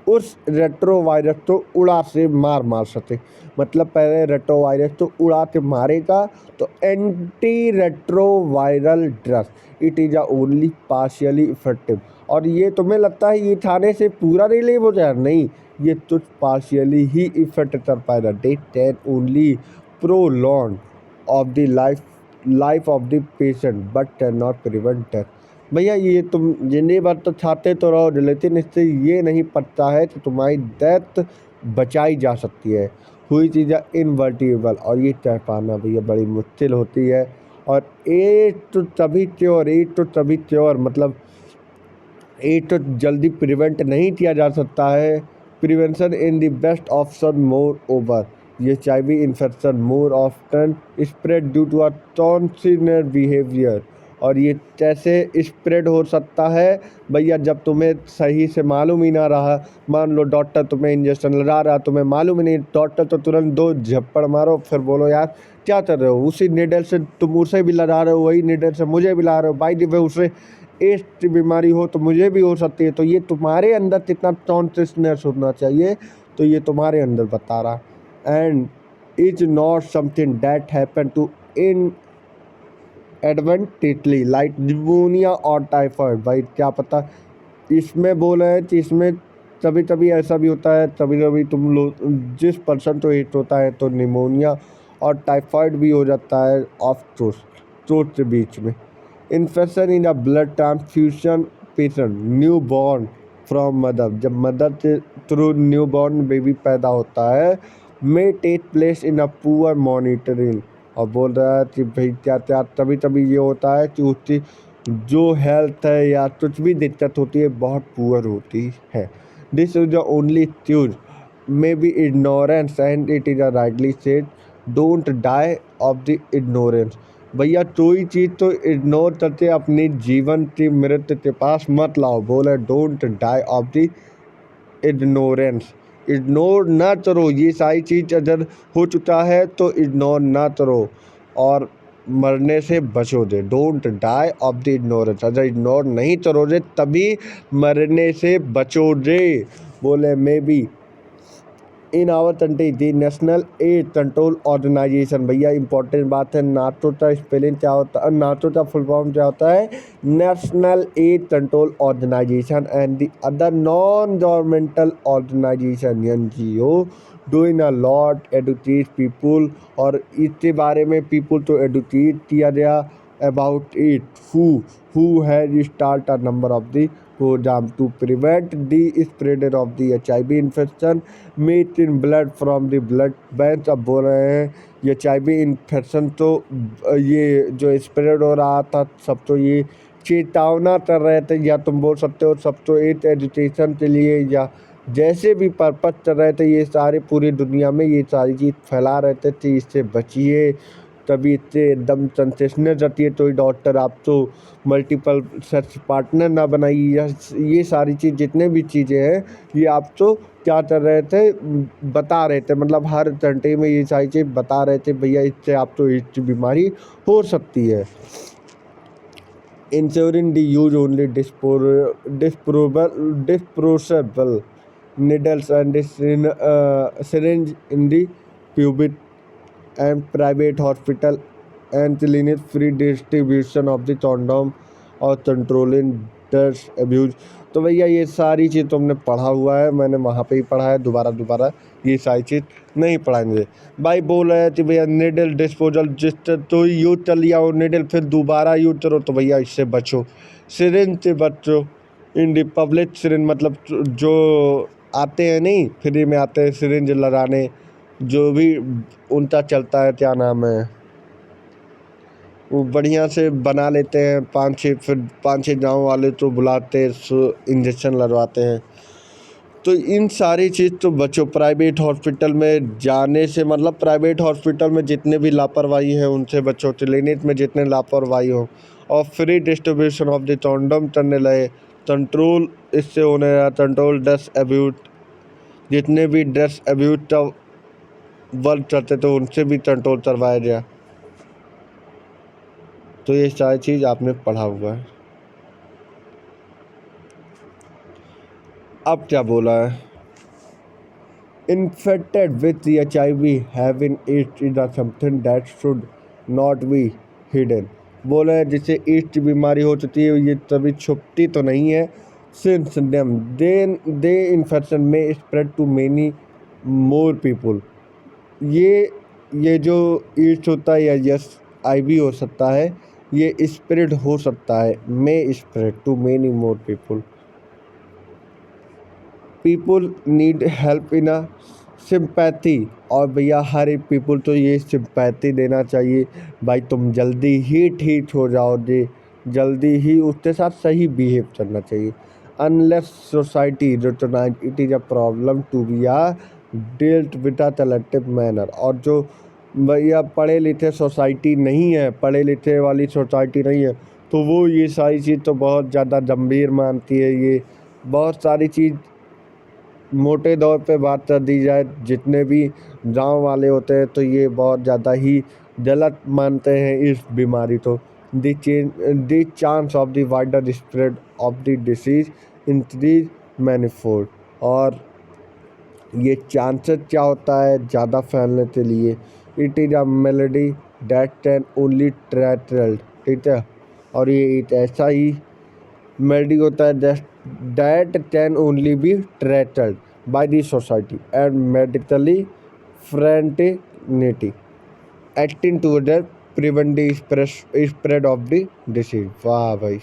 उस रेट्रोवायरस को उड़ा से मार सके। मतलब पहले रेट्रोवायरस तो उड़ा के मारेगा, तो anti retroviral drugs it is only partially effective. और ये तुम्हें लगता है ये खाने से पूरा रिलीव हो जाए? नहीं, ये तो पार्शियली ही इफेक्ट कर पाएगा। They can only prolong of the life of the patient but can not prevent death. भैया ये तुम जिंदगी भर तो खाते तो रहो, लेकिन इससे ये नहीं पता है कि तुम्हारी डेथ बचाई जा सकती है। हुई चीज़ें इनवर्टिबल, और ये कह पाना भैया बड़ी मुश्किल होती है। और एज तो तभी क्योर मतलब एज तो जल्दी प्रिवेंट नहीं किया जा सकता है। Prevention in the best option more over. ये HIV infection more often spread due to a tonsillar behaviour. और ये कैसे स्प्रेड हो सकता है भैया? जब तुम्हें सही से मालूम ही ना रहा, मान लो डॉक्टर तुम्हें इंजेक्शन लगा रहा, तुम्हें मालूम ही नहीं, डॉक्टर तो तुरंत 2 झप्पड़ मारो, फिर बोलो यार क्या कर रहे हो? उसी निडल से तुम उसे भी लगा रहे हो, वही निडल से मुझे भी ला रहे हो। बाई द वे उसे एड्स की बीमारी हो तो मुझे भी हो सकती है। तो ये तुम्हारे अंदर कितना कॉन्शियसनेस होना चाहिए, तो ये तुम्हारे अंदर बता रहा। And is not something that happen to in advantageously like pneumonia और टाइफाइड। भाई क्या पता इसमें बोल रहे हैं कि इसमें कभी ऐसा भी होता है, कभी तुम लोग जिस पर्सन को हिट होता है तो निमोनिया और टाइफाइड भी हो जाता है ऑफ थ्रोट के बीच में। Infection in a blood transfusion patient new born from mother. जब मदर के थ्रू न्यू बॉर्न बेबी पैदा होता है, may take place in a poor monitoring. और बोल रहा है कि भाई क्या तभी ये होता है कि उसकी जो हेल्थ है या कुछ भी दिक्कत होती है बहुत पुअर होती है। This is the only choose may be ignorance and it is a rightly said don't die of the ignorance. भैया कोई चीज़ तो इग्नोर करके अपनी जीवन की मृत्यु के पास मत लाओ। बोले don't die of the ignorance. Ignore ना करो, ये सारी चीज़ अगर हो चुका है तो इग्नोर ना करो और मरने से बचोगे। Don't die of the ignorance. अगर इग्नोर नहीं करोगे तभी मरने से बचोगे। बोले may be in our country the national add control organisation. भैया इंपॉर्टेंट बात है, नाटो का स्पेलिंग क्या होता है, नाटो का फुल फॉर्म क्या होता है? National add control organisation and the other non governmental organisation NGO doing a lot educate people. और इसके बारे में पीपुल को एडुकेट किया गया about it who has started a number of the program to prevent the spread of the HIV infection made in blood from the blood bank। अब बोल रहे हैं ये HIV इन्फेक्शन तो ये जो स्प्रेड हो रहा था सब तो ये चेतावना कर रहे थे, या तुम बोल सकते हो सब तो एक एजुकेशन के लिए या जैसे भी पर्पज कर रहे थे। ये सारे पूरी दुनिया में ये सारी चीज़ फैला रहे थे, इससे बचिए। तभी इससे एकदम सेंसेशनल रहती है। तो डॉक्टर आप तो मल्टीपल सर्च पार्टनर ना बनाइए। ये सारी चीज़ जितने भी चीज़ें हैं ये आप तो क्या कर रहे थे, बता रहे थे, मतलब हर घंटे में ये सारी चीज़ बता रहे थे भैया इससे आप तो इस बीमारी हो सकती है। Ensuring the use only disposable needles and syringe in the pubic and private hospital and cleaned free distribution of the condom और controlling drugs abuse। तो भैया ये सारी चीज़ तुमने पढ़ा हुआ है, मैंने वहाँ पे ही पढ़ा है, दोबारा ये सारी चीज़ नहीं पढ़ाएंगे। भाई बोल रहे थे भैया निडल डिस्पोजल, जिस तो यूज कर लिया हो निडल फिर दोबारा यूज करो, तो भैया इससे बचो, सिरिंज से बचो। इन दी पब्लिक सिरिंज मतलब जो आते हैं नहीं, फ्री में आते हैं सिरिंज लगाने, जो भी उनका चलता है, क्या नाम है, वो बढ़िया से बना लेते हैं 5-6, फिर 5-6 गाँव वाले तो बुलाते इंजेक्शन लगवाते हैं। तो इन सारी चीज़ तो बचो। प्राइवेट हॉस्पिटल में जाने से मतलब प्राइवेट हॉस्पिटल में जितने भी लापरवाही है उनसे बचो। क्लिनिक में जितने लापरवाही हो, और free distribution of the condom करने लगे, कंट्रोल इससे होने लगा, कंट्रोल ड्रग्स अब्यूज, जितने भी ड्रग्स अब्यूज का वर्क करते थे उनसे भी कंट्रोल करवाया गया। तो ये सारी चीज़ आपने पढ़ा हुआ है। अब क्या बोला है, infected with the HIV having AIDS is something that should not be hidden। बोला है जिसे AIDS बीमारी हो चुकी है ये तभी छुपती तो नहीं है, since them then they infection may spread to many more people। ये जो AIDS होता है या HIV हो सकता है, ये स्प्रेड हो सकता है, may spread to many more people। People need help in a sympathy, और भैया हर एक पीपुल तो ये सिंपैथी देना चाहिए, भाई तुम जल्दी ही ठीक हो जाओगे, जल्दी ही उसके साथ सही बिहेव करना चाहिए। Unless society recognise it is a problem to be uh dealt with a collective manner. और जो भैया पढ़े लिखे सोसाइटी नहीं है, पढ़े लिखे वाली सोसाइटी नहीं है, तो वो ये सारी चीज़ तो बहुत ज़्यादा गंभीर मानती है। ये बहुत सारी चीज़ मोटे तौर पे बात कर दी जाए, जितने भी गाँव वाले होते हैं तो ये बहुत ज़्यादा ही गलत मानते हैं इस बीमारी को। The chance of the wider spread of the disease increase manifold. और ये चांसेस क्या होता है ज़्यादा फैलने के लिए, it is a malady that can only treated, ठीक है। और ये एक ऐसा ही मेलेडी होता है that can only be treated by the society and medically fraternity acting together prevent the spread of the disease। वाह भाई।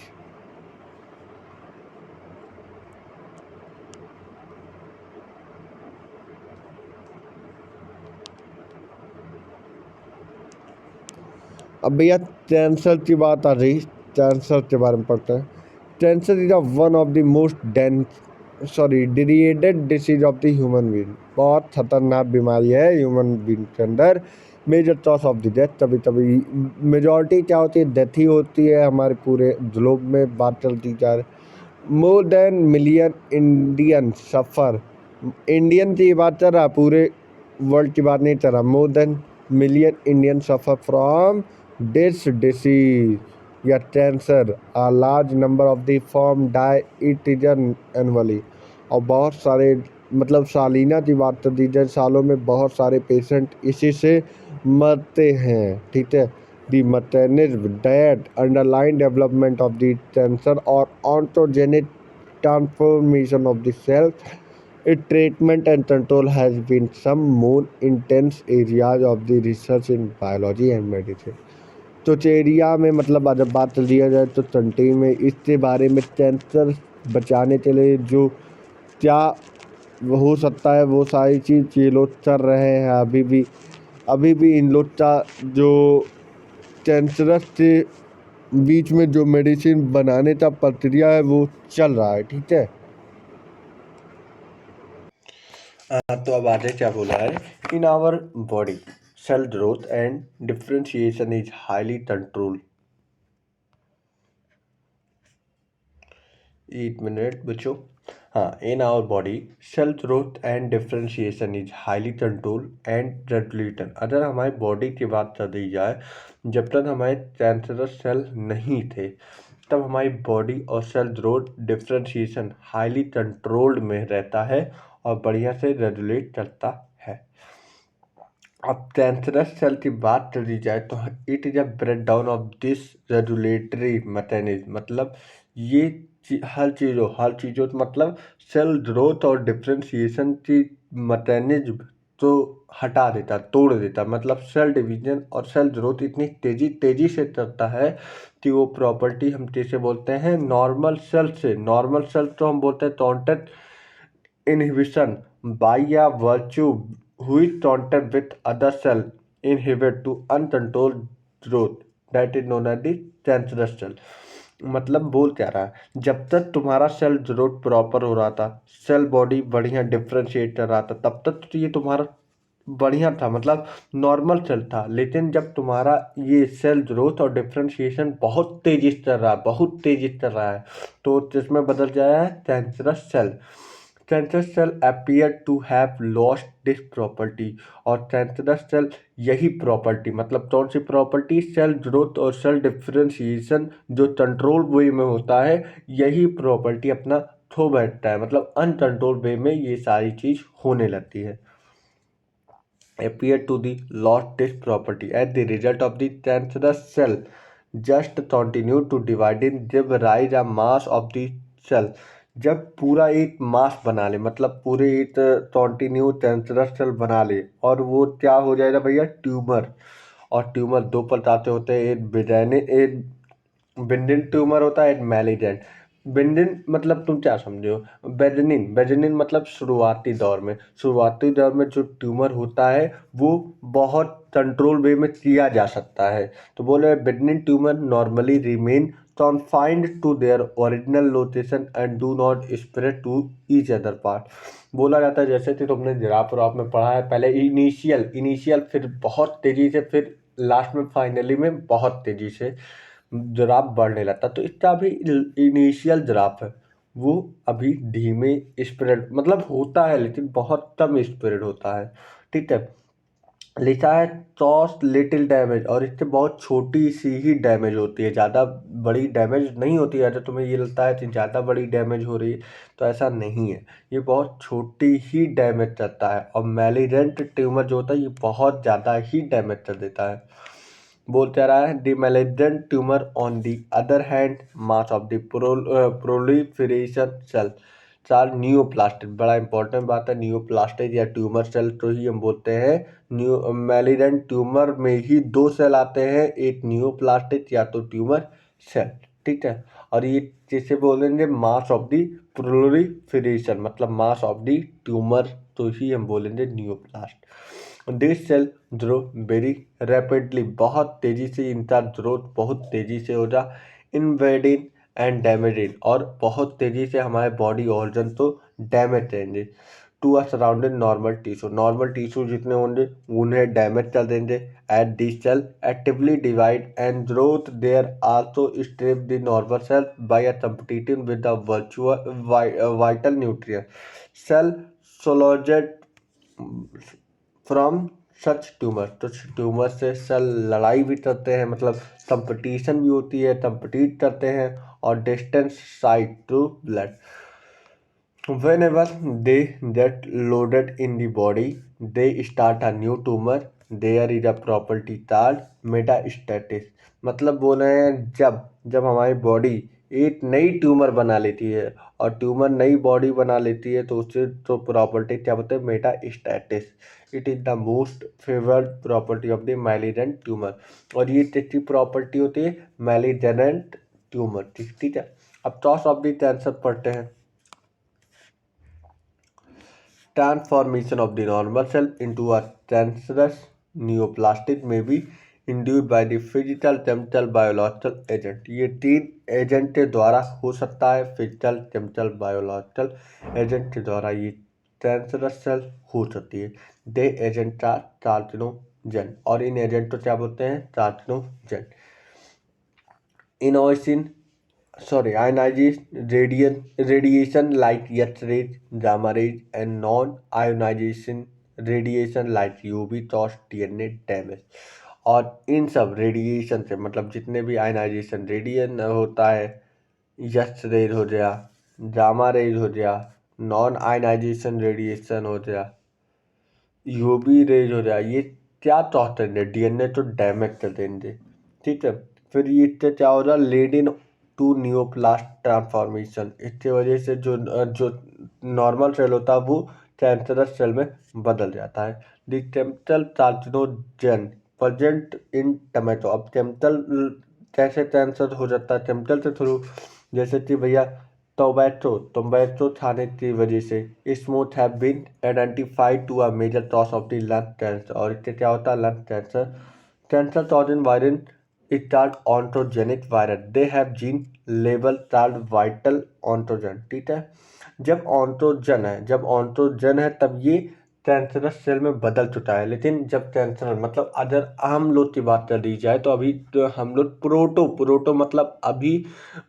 अब भैया कैंसर की बात आ रही, कैंसर के बारे में पढ़ते हैं। Cancer is one of the most dreaded disease of the human being. बहुत खतरनाक बीमारी है ह्यूमन बीइंग के अंदर। Major cause of the death, कभी कभी मेजॉरिटी क्या होती है, डेथ ही होती है हमारे पूरे ग्लोब में। बात चलती जा मोर देन मिलियन इंडियन सफ़र, इंडियन की बात कर रहा, पूरे वर्ल्ड की बात नहीं कर रहा। More than million Indian suffer from this disease या cancer, a large number of the form die it is annually. और बहुत सारे मतलब सालीना की बात कर दी जाए, सालों में बहुत सारे पेशेंट इसी से मरते हैं, ठीक है। The mechanism that underlying development of the cancer or ontogenic transformation of the cells, its treatment and control has been some more intense areas of the research in biology and medicine। तो area में मतलब जब बात कर दिया जाए तो तंटी में इसके बारे में कैंसर बचाने के लिए जो क्या हो सकता है वो सारी चीज़ ये लोग कर रहे हैं। अभी भी इन लोग का जो कैंसरस के बीच में जो मेडिसिन बनाने का प्रक्रिया है वो चल रहा है, ठीक है। तो अब आगे क्या बोला है, in our body cell growth and differentiation is highly controlled. 1 minute बच्चों। हाँ, in our body cell growth and differentiation is highly control and regulated. अगर हमारी बॉडी की बात कर दी जाए, जब तक हमारे कैंसरस सेल नहीं थे तब हमारी बॉडी और cell growth differentiation highly controlled में रहता है और बढ़िया से रेगुलेट करता है। अब कैंसरस सेल की बात करी जाए तो it is a break down of this regulatory mechanism, मतलब ये हर चीज़ों मतलब सेल ग्रोथ और डिफरेंशिएशन की मैकेनिज्म तो हटा देता, तोड़ देता। मतलब सेल डिवीजन और सेल ग्रोथ इतनी तेजी तेजी से करता है कि वो प्रॉपर्टी हम जैसे बोलते हैं नॉर्मल सेल से, नॉर्मल सेल तो हम बोलते हैं taunted inhibition by a virtue which contact with other cell inhibit to uncontrolled growth that is known as the cancerous cell। मतलब बोल क्या रहा है, जब तक तुम्हारा सेल ग्रोथ प्रॉपर हो रहा था, सेल बॉडी बढ़िया डिफ्रेंशिएट कर रहा था, तब तक तो ये तुम्हारा बढ़िया था, मतलब नॉर्मल सेल था। लेकिन जब तुम्हारा ये सेल ग्रोथ और डिफ्रेंशिएशन बहुत तेजी से चल रहा है, बहुत तेजी से चल रहा है, तो जिसमें बदल जाया है cancerous cell. Cancerous cell appear to have lost this property, और कैंसरस सेल यही प्रॉपर्टी, मतलब कौन सी प्रॉपर्टी, सेल ग्रोथ और सेल डिफरेंशिएशन जो कंट्रोल वे में होता है, यही प्रॉपर्टी अपना खो बैठता है, मतलब अनकंट्रोल वे में ये सारी चीज होने लगती है। appear to the lost this property as the result of the cancerous cell just continue to dividing give rise a mass of the cell। जब पूरा एक मास बना ले, मतलब पूरे एक कॉन्टिन्यू कैंसरस सेल बना ले, और वो क्या हो जाएगा भैया, ट्यूमर। और ट्यूमर दो प्रकार के होते हैं, एक बिंडिन ट्यूमर होता है, एक मैलिजेंट। बिंडिन मतलब तुम क्या समझे हो, बेजनिन, बेजनिन मतलब शुरुआती दौर में जो ट्यूमर होता है वो बहुत कंट्रोल वे में किया जा सकता है। तो बोले benign tumour normally remain confined to their original location and do not spread to each other part। बोला जाता है जैसे कि तुमने जिराफ और में पढ़ा है, पहले इनिशियल इनिशियल फिर बहुत तेजी से, फिर लास्ट में फाइनली में बहुत तेजी से जिराफ बढ़ने लगता। तो इसका भी इनिशियल जिराफ है, वो अभी धीमे स्प्रेड मतलब होता है, लेकिन बहुत कम स्प्रेड होता है। ठीक है, लिखा है कॉस्ट लिटिल डैमेज, और इससे बहुत छोटी सी ही डैमेज होती है, ज़्यादा बड़ी डैमेज नहीं होती है। अगर तुम्हें ये लगता है कि ज़्यादा बड़ी डैमेज हो रही है, तो ऐसा नहीं है, ये बहुत छोटी ही डैमेज करता है। और मैलिजेंट ट्यूमर जो होता है ये बहुत ज़्यादा ही डैमेज कर देता है। बोल क्या रहा है, the malignant tumour on the other hand mass of the proliferation cell चार न्यूप्लास्टिड, बड़ा इंपॉर्टेंट बात है, न्यूप्लास्टिड या ट्यूमर सेल तो ही हम बोलते हैं। न्यू मैलिजेंट ट्यूमर में ही दो सेल आते हैं, एक न्यूप्लास्टिड या तो ट्यूमर सेल। ठीक है, और ये जैसे बोलेंगे मास ऑफ दी प्रोलिफरेशन, मतलब मास ऑफ दी ट्यूमर तो ही हम बोलेंगे neoplast. This cell grow very rapidly, बहुत तेजी से इनका ग्रोथ बहुत तेजी से हो जा, इन्वेडिंग एंड डैमेजिंग, और बहुत तेजी से हमारे बॉडी ऑर्गन तो डैमेज रहेंगे to a surrounding normal tissue, normal tissue जितने होंगे उन्हें डैमेज कर देंगे। At this cell actively divide and growth there also strip the normal cell by a competing with the virtual vital nutrient cell solicit from such tumour. तो tumour से cell लड़ाई भी करते हैं, मतलब कंपटीशन भी होती है, कंपटीट करते हैं, और distance side to blood. Whenever they get loaded in the body, they start a new tumor। There is a property called metastasis। मतलब बोल रहे हैं जब जब हमारी बॉडी एक नई ट्यूमर बना लेती है, और ट्यूमर नई बॉडी बना लेती है, तो उससे तो प्रॉपर्टी क्या बोलते हैं, metastasis. It is the most favoured property of the malignant tumour. और ये किसकी प्रॉपर्टी होती है, मैलिजेंट ट्यूमर। ठीक है, अब टॉस ऑफ द कैंसर पढ़ते हैं। Transformation of the normal cell into a cancerous neoplastic may be induced by the physical, chemical, biological agent। ये तीन एजेंट के द्वारा हो सकता है, फिजिकल, केमिकल, बायोलॉजिकल एजेंट के द्वारा ये कैंसरस सेल हो सकती है। दे एजेंट का कार्सिनोजन, और इन एजेंट को क्या बोलते हैं, carcinogen. Inosine radiation like X-rays, gamma rays, and non-ionization radiation like UV cause DNA damage। और इन सब रेडिएशन से, मतलब जितने भी आयनाइजेशन रेडिएशन होता है, एक्स रेज हो गया, गामा रेज हो गया, नॉन आयनाइजेशन रेडिएशन हो गया, यूवी रेज हो गया, ये क्या चाहते डीएनए तो डैमेज कर देंगे, ठीक है। फिर ये इससे क्या हो रहा, लेड इन टू न्यूप्लास्ट ट्रांसफॉर्मेशन, इसकी वजह से जो नॉर्मल सेल होता है वो कैंसरस सेल में बदल जाता है। The chemical carcinogen present in tomato, अब केमिकल कैसे कैंसर हो जाता है, केमिकल के थ्रू, जैसे कि भैया टोबैको खाने की वजह से smoke have been identified to a major cause of the lung cancer. और इससे क्या होता है, lung cancer cancer causing virus start oncogenic virus, they have gene level called viral oncogene, ठीक है। जब ऑन्टोजन है तब ये कैंसरस सेल में बदल चुका है। लेकिन जब कैंसर मतलब अगर हम लोग की बात कर दी जाए तो अभी तो हम लोग प्रोटो मतलब अभी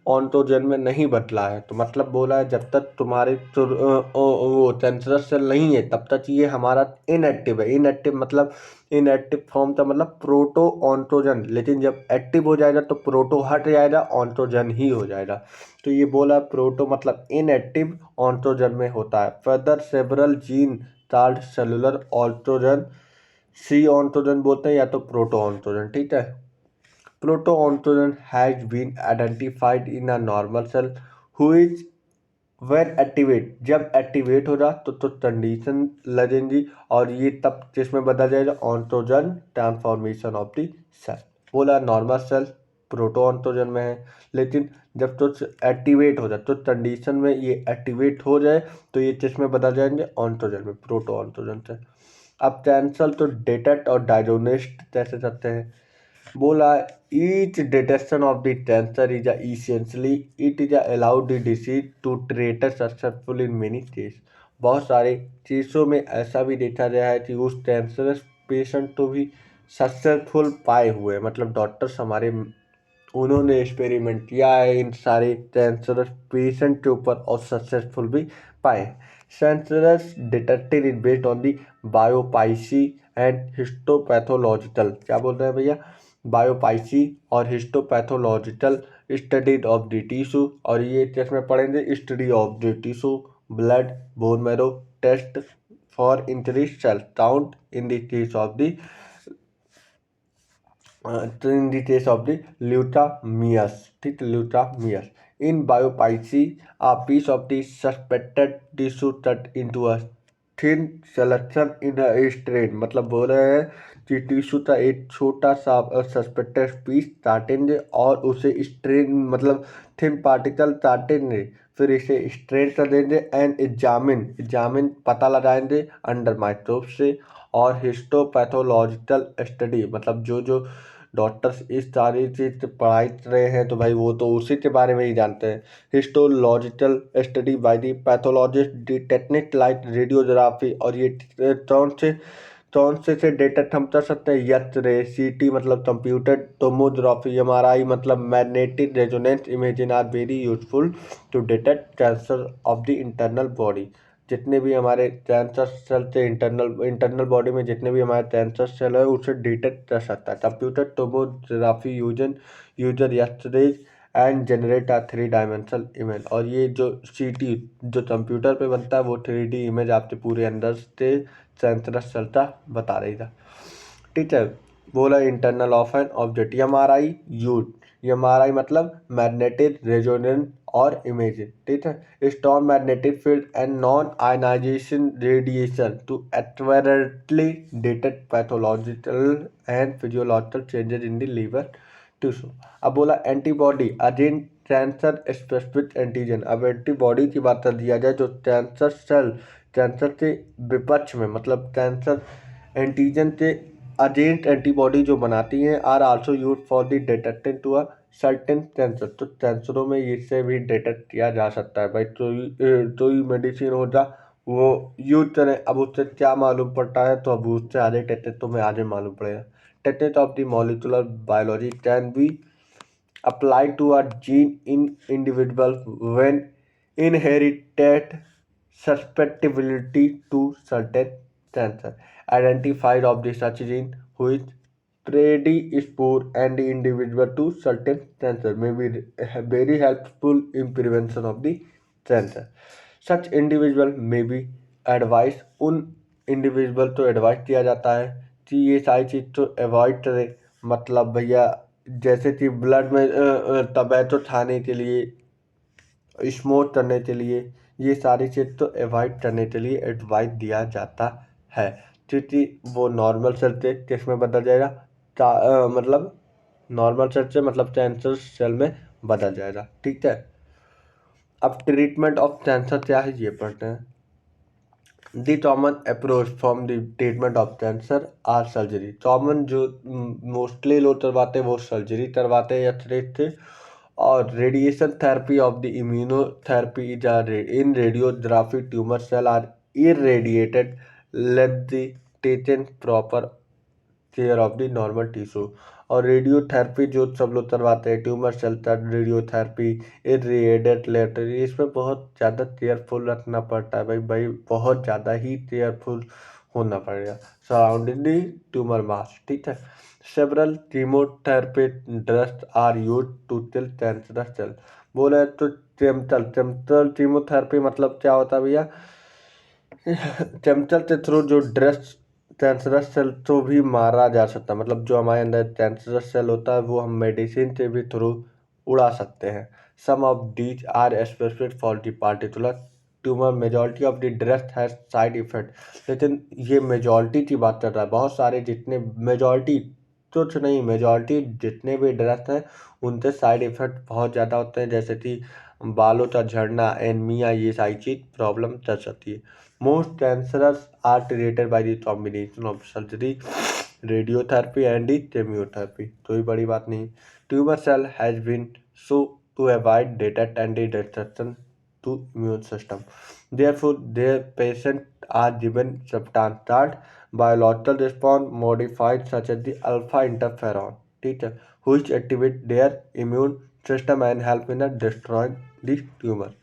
ऑन्टोजन में नहीं बदला है। तो मतलब बोला है जब तक तुम्हारे वो कैंसरस सेल नहीं है तब तक ये हमारा इनएक्टिव है। इनएक्टिव मतलब इनएक्टिव फॉर्म था, मतलब प्रोटो ऑन्टोजन। लेकिन जब एक्टिव हो जाएगा तो प्रोटो हट जाएगा, ऑन्टोजन ही हो जाएगा। तो ये बोला प्रोटो मतलब इनएक्टिव ऑन्टोजन में होता है। Further several gene called cellular oncogene, C oncogene बोलते हैं या तो प्रोटो ऑन्टोजन, ठीक है। Proto oncogene has been identified in a normal cell who is when activate, जब एक्टिवेट होगा तो कंडीशन लगेंगी और ये तब किसमें बदल जाएगा, ऑन्टोजन ट्रांसफॉर्मेशन ऑफ द सेल। बोला नॉर्मल सेल प्रोटो ऑन्टोजन में है, लेकिन जब तो एक्टिवेट हो जाए तो कंडीशन में ये एक्टिवेट हो जाए तो ये किसमें बदल जाएंगे, ऑन्टोजन में, प्रोटो ऑन्टोजन से। अब कैंसर तो डिटेक्ट और डायग्नोस्ट कैसे करते हैं, बोला each detection of the cancer is essentially it is allowed the disease to treat successful in many cases। बहुत सारे केसों में ऐसा भी देखा गया है कि उस कैंसरस पेशेंट को भी सक्सेसफुल पाए हुए, मतलब डॉक्टर्स हमारे उन्होंने एक्सपेरिमेंट किया है इन सारे कैंसरस पेशेंट के ऊपर और सक्सेसफुल भी पाए। Cancerous detected is based on the biopsy and histopathological, क्या बोल रहे हैं भैया, बायोपाइसी और histopathological study of the tissue. और ये किसमें पढ़ेंगे, study of the tissue, blood, bone marrow test for increase cell count in the case of the in the case of the leukemias, ठीक, leukemias। In biopsy, a piece of the suspected tissue cut into a thin selection in a strain, मतलब बोल रहे हैं कि tissue का एक छोटा सा सस्पेक्टेड पीस काटेंगे और उसे स्ट्रेन मतलब थिन पार्टिकल काटेंगे, फिर इसे स्ट्रेन कर देंगे एंड एग्जामिन पता लगाएंगे अंडर माइक्रोस्कोप से। और हिस्टोपैथोलॉजिकल स्टडी मतलब जो डॉक्टर्स इस सारी चीज पढ़ाई कर रहे हैं तो भाई वो तो उसी के बारे में ही जानते हैं। Histological study by the pathologist the technique like radiography, और ये कौन से डेटा हम कर सकते हैं, एक्सरे, सीटी मतलब कंप्यूटर टोमोग्राफी, एमआरआई मतलब magnetic resonance imaging are very useful to detect cancer of the internal body. जितने भी हमारे कैंसर सेल थे इंटरनल बॉडी में जितने भी हमारे कैंसर सेल है उसे डिटेक्ट कर सकता है। Computer tomography user x-rays and generate a 3 dimensional image, और ये जो सीटी जो कंप्यूटर पे बनता है वो 3D इमेज आपके पूरे अंदर से कैंसरस सेल का बता रही था, ठीक है। बोला internal of an object, M R I मतलब मैग्नेटिक रेजोनेंस और इमेजिंग, ठीक है। Strong magnetic field and non ionization radiation to accurately detect pathological and physiological changes in the liver tissue. अब बोला antibody against cancer specific antigen. अब antibody की बात कर दिया जाए जो कैंसर के विपक्ष में मतलब कैंसर एंटीजन के अगेंस्ट एंटीबॉडी जो बनाती हैं are also use for the detecting to a certain cancer. तो कैंसरों में इससे भी डिटेक्ट किया जा सकता है भाई। तो ही मेडिसिन होता वो यूज करें। अब उससे क्या मालूम पड़ता है तो अब उससे आगे टेक्निक तो में आगे मालूम पड़ेगा। Technique of the molecular biology can be applied to a gene in individual when inherited susceptibility to certain cancer identified of the such gene who is predispose and the individual to certain cancer may be very helpful in prevention of the cancer। such individual may be advised, उन individual तो advice किया जाता है कि ये सारी चीज़ तो avoid करें। मतलब भैया जैसे कि ब्लड में टोबैको खाने के लिए, स्मोक करने के लिए, ये सारी चीज़ तो अवॉइड करने के लिए एडवाइस दिया जाता है, क्योंकि वो नॉर्मल सेल से किसमें बदल जाएगा, मतलब नॉर्मल सेल से मतलब कैंसर सेल में बदल जाएगा। ठीक है, अब ट्रीटमेंट ऑफ कैंसर क्या है ये पढ़ते हैं। The common approach from the treatment of cancer are surgery. Common जो मोस्टली लोग करवाते हैं वो सर्जरी करवाते हैं या थ्रेट थे, और radiation therapy of the immunotherapy is in radiography tumour cell are irradiated, let the taken proper care of the normal tissue. और रेडियोथेरेपी जो सब लोग करवाते हैं, ट्यूमर सेल तक रेडियोथेरेपी, इर्रेडिएटेड लेटरी, इसमें बहुत ज़्यादा केयरफुल रखना पड़ता है भाई भाई बहुत ज़्यादा ही केयरफुल होना पड़ेगा सराउंडिंग द ट्यूमर मास। ठीक है, several chemotherapy drugs are use to kill cancerous cell. बोले तो टेम्पल कीमोथेरेपी मतलब क्या होता है भैया, टेम्पल के थ्रू जो ड्रग्स कैंसरस सेल तो भी मारा जा सकता है, मतलब जो हमारे अंदर कैंसरस सेल होता है वो हम मेडिसिन के भी थ्रू उड़ा सकते हैं। Some of these are specific for the particular tumour, majority of the drugs has side effect. लेकिन ये मेजॉरिटी की बात कर रहा है, बहुत सारे जितने मेजॉरिटी कुछ नहीं, मेजॉरिटी जितने भी ड्रग्स हैं उनसे साइड इफेक्ट बहुत ज़्यादा होते हैं, जैसे कि बालों का झड़ना, एनीमिया, ये सारी चीज़ प्रॉब्लम कर सकती है। Most cancers are treated by the combination of surgery, radiotherapy and the chemotherapy। कोई बड़ी बात नहीं। Tumor cell has been so to avoid detect and the destruction to immune system। Therefore, their patients are given substance that biological response modified such as the alpha interferon, ठीक है, which activate their immune system and help in destroying the tumor।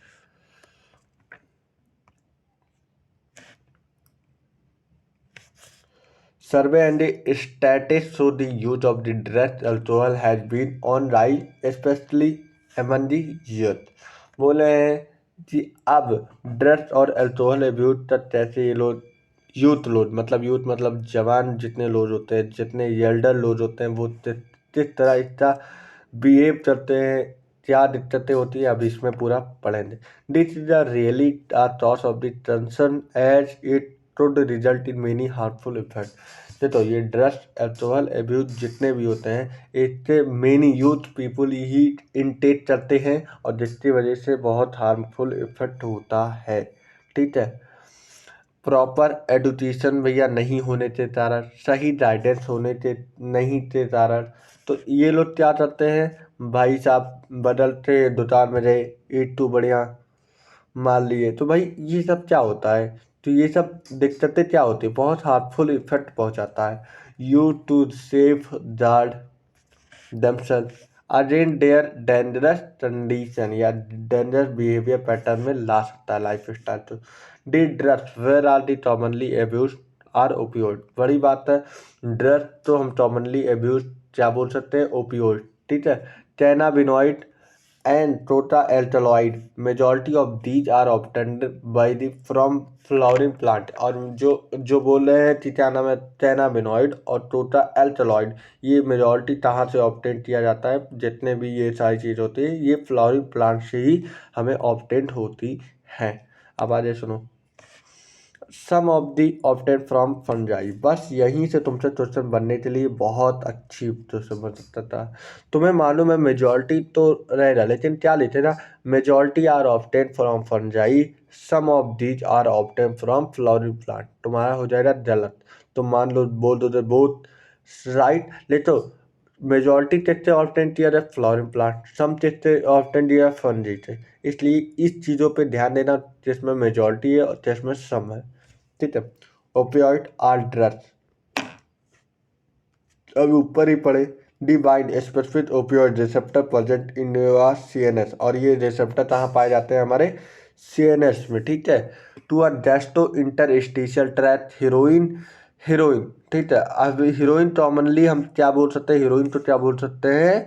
Survey and statistics show the use of the drugs alcohol has been on rise, especially among the youth। बोले हैं कि अब drugs और alcohol abuse तक कैसे ये लोग youth मतलब जवान जितने लोग होते हैं, जितने एल्डर लोग होते हैं, वो किस तरह इसका बिहेव करते हैं, क्या दिक्कतें होती है, अब इसमें पूरा पढ़ेंगे। This is a really a cause of the concern as it could result in many harmful effects। तो ये ड्रग्स अल्कोहल अब्यूज जितने भी होते हैं इससे मेनी यूथ पीपल ही इनटेक करते हैं, और जिसकी वजह से बहुत हार्मफुल इफेक्ट होता है। ठीक है, प्रॉपर एडुकेशन भैया नहीं होने के कारण, सही गाइडेंस होने के नहीं के कारण, तो ये लोग क्या करते हैं भाई साहब, बदलते दुकान में गए, एक तो बढ़िया मान लिए, तो भाई ये सब क्या होता है, तो ये सब दिक्कतें क्या होती है, बहुत हार्मफुल इफेक्ट पहुंचाता है। You to safeguard themselves against their dangerous condition या डेंजरस बिहेवियर पैटर्न में ला सकता है लाइफ स्टाइल। तो the drugs were are the commonly abuse are opioid. बड़ी बात है, ड्रग्स तो हम कॉमनली एब्यूज क्या बोल सकते हैं, ओपियोइड। ठीक है, cannabinoid and total-alkaloid, majority of these are obtained by the from flowering plant। और जो बोल रहे हैं कि क्या नाम है, कैनाबिनॉइड और टोटल एल्कलॉइड, ये मेजॉरिटी कहाँ से ऑब्टेन किया जाता है, जितने भी ये सारी चीज़ होती है ये फ्लावरिंग प्लांट से ही हमें ऑब्टेन होती है। अब आगे सुनो, some of the obtain from fungi. बस यहीं से तुमसे क्वेश्चन बनने के लिए बहुत अच्छी क्वेश्चन बन सकता था। तुम्हें मालूम है मेजॉरिटी तो रहेगा, लेकिन क्या लिखे ना, majority are obtain from fungi, some of these are obtain from flowering plant. तुम्हारा हो जाएगा गलत, तुम मान लो बोल दो बोथ राइट। ले तो मेजॉरिटी किससे ऑब्टेन किया जाए, फ्लावरिंग प्लांट, सम किससे ऑब्टेन किया फंजी से। इसलिए इस चीज़ों पे ध्यान देना, जिसमें मेजॉरिटी है और जिसमें सम है। ठीक है, ओपियोइड आर ड्रग्स, अब ऊपर ही पढ़े, divide specific opioid receptor present in CNS, और ये रिसेप्टर कहाँ पाए जाते हैं, हमारे सीएनएस में। ठीक है, to a gastro interstitial tract heroin. ठीक है, अब हीरोइन कॉमनली हम क्या बोल सकते हैं, हीरोइन तो क्या बोल सकते हैं,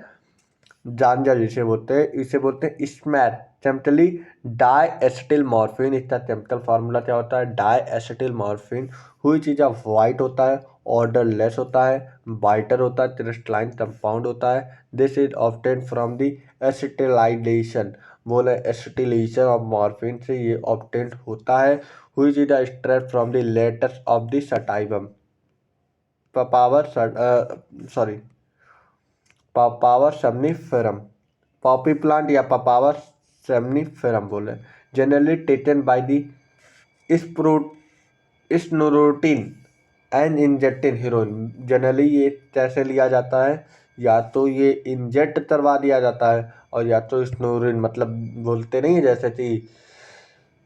गांजा जिसे बोलते हैं, इसे बोलते हैं smack, chemically diacetyl morphine. इसका केमिकल फार्मूला क्या होता है, डाई एसिटिल मॉर्फिन। हुई चीज़ वाइट होता है ऑर्डर लेस होता है, बाइटर होता है, क्रिस्टलाइन कंपाउंड होता है। This is obtained from the acetylisation, बोले एसिटिलेशन ऑफ मॉर्फिन से ये ऑब्टेन्ड होता है। Which is extract from the latest of the sativum power sorry papaver somniferum, poppy plant या पापावर समनीफेरम बोले। Generally taken by the snorting and injecting heroin. जनरली ये कैसे लिया जाता है, या तो ये इंजेक्ट करवा दिया जाता है और या तो स्नोरिन, मतलब बोलते नहीं है जैसे कि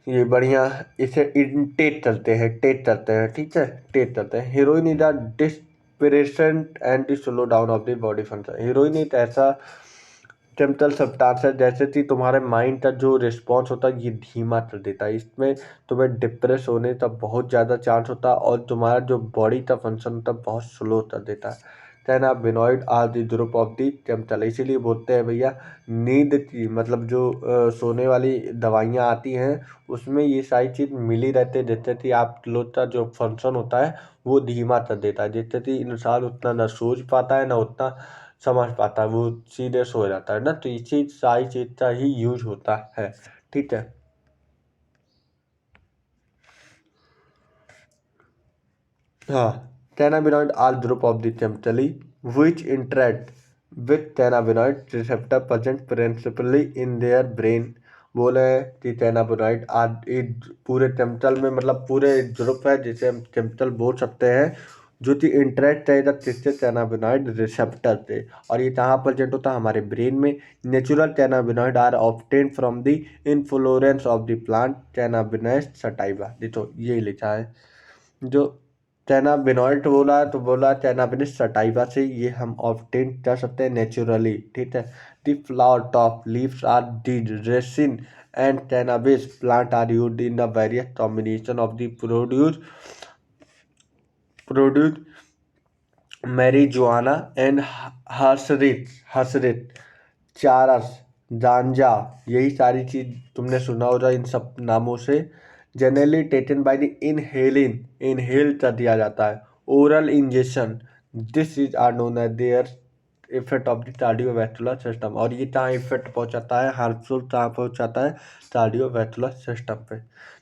ये बढ़िया इसे इंटेक करते हैं, टेक करते हैं, ठीक है, टेक करते हैं। Heroin is a depressant and slow down of the body function. Heroin एक ऐसा केमिकल सब्सटेंस है जैसे कि तुम्हारे माइंड का जो रिस्पॉन्स होता है ये धीमा कर देता है। इसमें तुम्हें डिप्रेस होने का बहुत ज़्यादा चांस होता है और तुम्हारा जो बॉडी का फंक्शन होता है बहुत स्लो कर देता है। Cannabinoid are the group of the chemical, इसीलिए बोलते हैं भैया नींद की, मतलब जो सोने वाली दवाइयाँ आती हैं उसमें ये सारी चीज़ मिली रहती है, जिससे कि आप लोग का जो फंक्शन होता है वो धीमा कर देता है, जिससे कि इंसान उतना ना सोच पाता है ना उतना समझ पाता है, वो सीधे सो जाता है ना। तो इसी सारी चीज़ का ही यूज होता है, ठीक है। हाँ, cannabinoid are group of the chemically which interact with cannabinoid receptor present principally in their brain. बोले कि कैनाबिनॉइड आज पूरे केमिकल में, मतलब पूरे ग्रुप है जिसे हम केमिकल बोल सकते हैं, जो कि इंटरेक्ट रहेगा किससे, कैनाबिनॉइड रिसेप्टर से। और ये कहाँ प्रेजेंट होता है, हमारे ब्रेन में। Natural cannabinoid are obtain from the inflorescence of the plant cannabis sativa. देखो ये लिखा है, जो कैनाबिनॉइड बोला है तो बोला कैनाबिनस सटाइवा से ये हम ऑब्टेन कर सकते हैं नेचुरली, ठीक है। The flower top leaves are the resin and cannabis plant are used in the various combination of the produce marijuana and हर्सरित चारस गांजा, यही सारी चीज तुमने सुना होगा इन सब नामों से। Generally taken by the inhale कर दिया जाता है। Oral injection, this is are known as their effect of the cardiovascular system. और ये कहाँ इफेक्ट पहुंचाता है, हार्मफुल कहाँ पहुंचाता है, कार्डियोवैस्कुलर सिस्टम पे।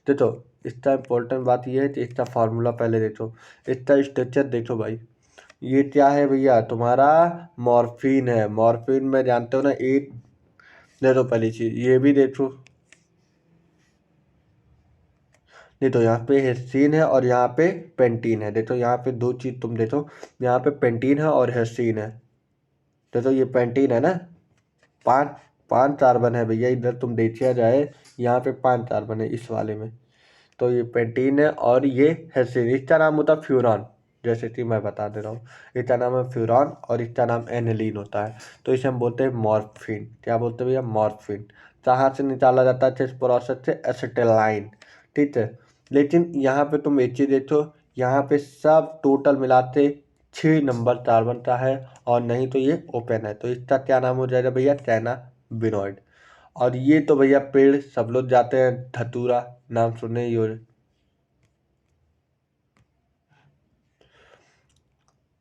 देखो इसका इंपॉर्टेंट बात ये है कि इसका फार्मूला पहले देखो, इसका स्ट्रक्चर देखो भाई। ये क्या है भैया, तुम्हारा मॉर्फिन है। मॉर्फिन में जानते हो ना, एक दे दो पहली चीज, ये भी देखो, नहीं तो यहाँ पे हेस्सीन है और यहाँ पे पेंटीन है। देखो यहाँ पे दो चीज तुम देखो, यहाँ पे पेंटीन है और हेस्सीन है। देखो ये पेंटीन है ना, पांच पांच कार्बन है भैया इधर, तुम देखिया जाए यहाँ पे 5 कार्बन है इस वाले में। तो ये पेंटीन है और ये हेस्सीन, इसका नाम होता है फ्यूरॉन। जैसे कि मैं बता दे रहा हूँ, इसका नाम है फ्यूरॉन और इसका नाम एनिलीन होता है। तो इसे हम बोलते हैं मॉर्फिन। क्या बोलते हैं भैया, मॉर्फिन। कहाँ से निकाला जाता है, इस प्रोसेस से एसिटिलाइन, ठीक है। लेकिन यहाँ पे तुम एक चीज देखो, यहाँ पे सब टोटल मिलाते 6 नंबर कार्बन का है और नहीं तो ये ओपन है। तो इसका क्या नाम हो जाएगा भैया, कैनाबिनॉइड। और ये तो भैया पेड़ सब लोग जाते हैं, धतूरा नाम सुने ही हो,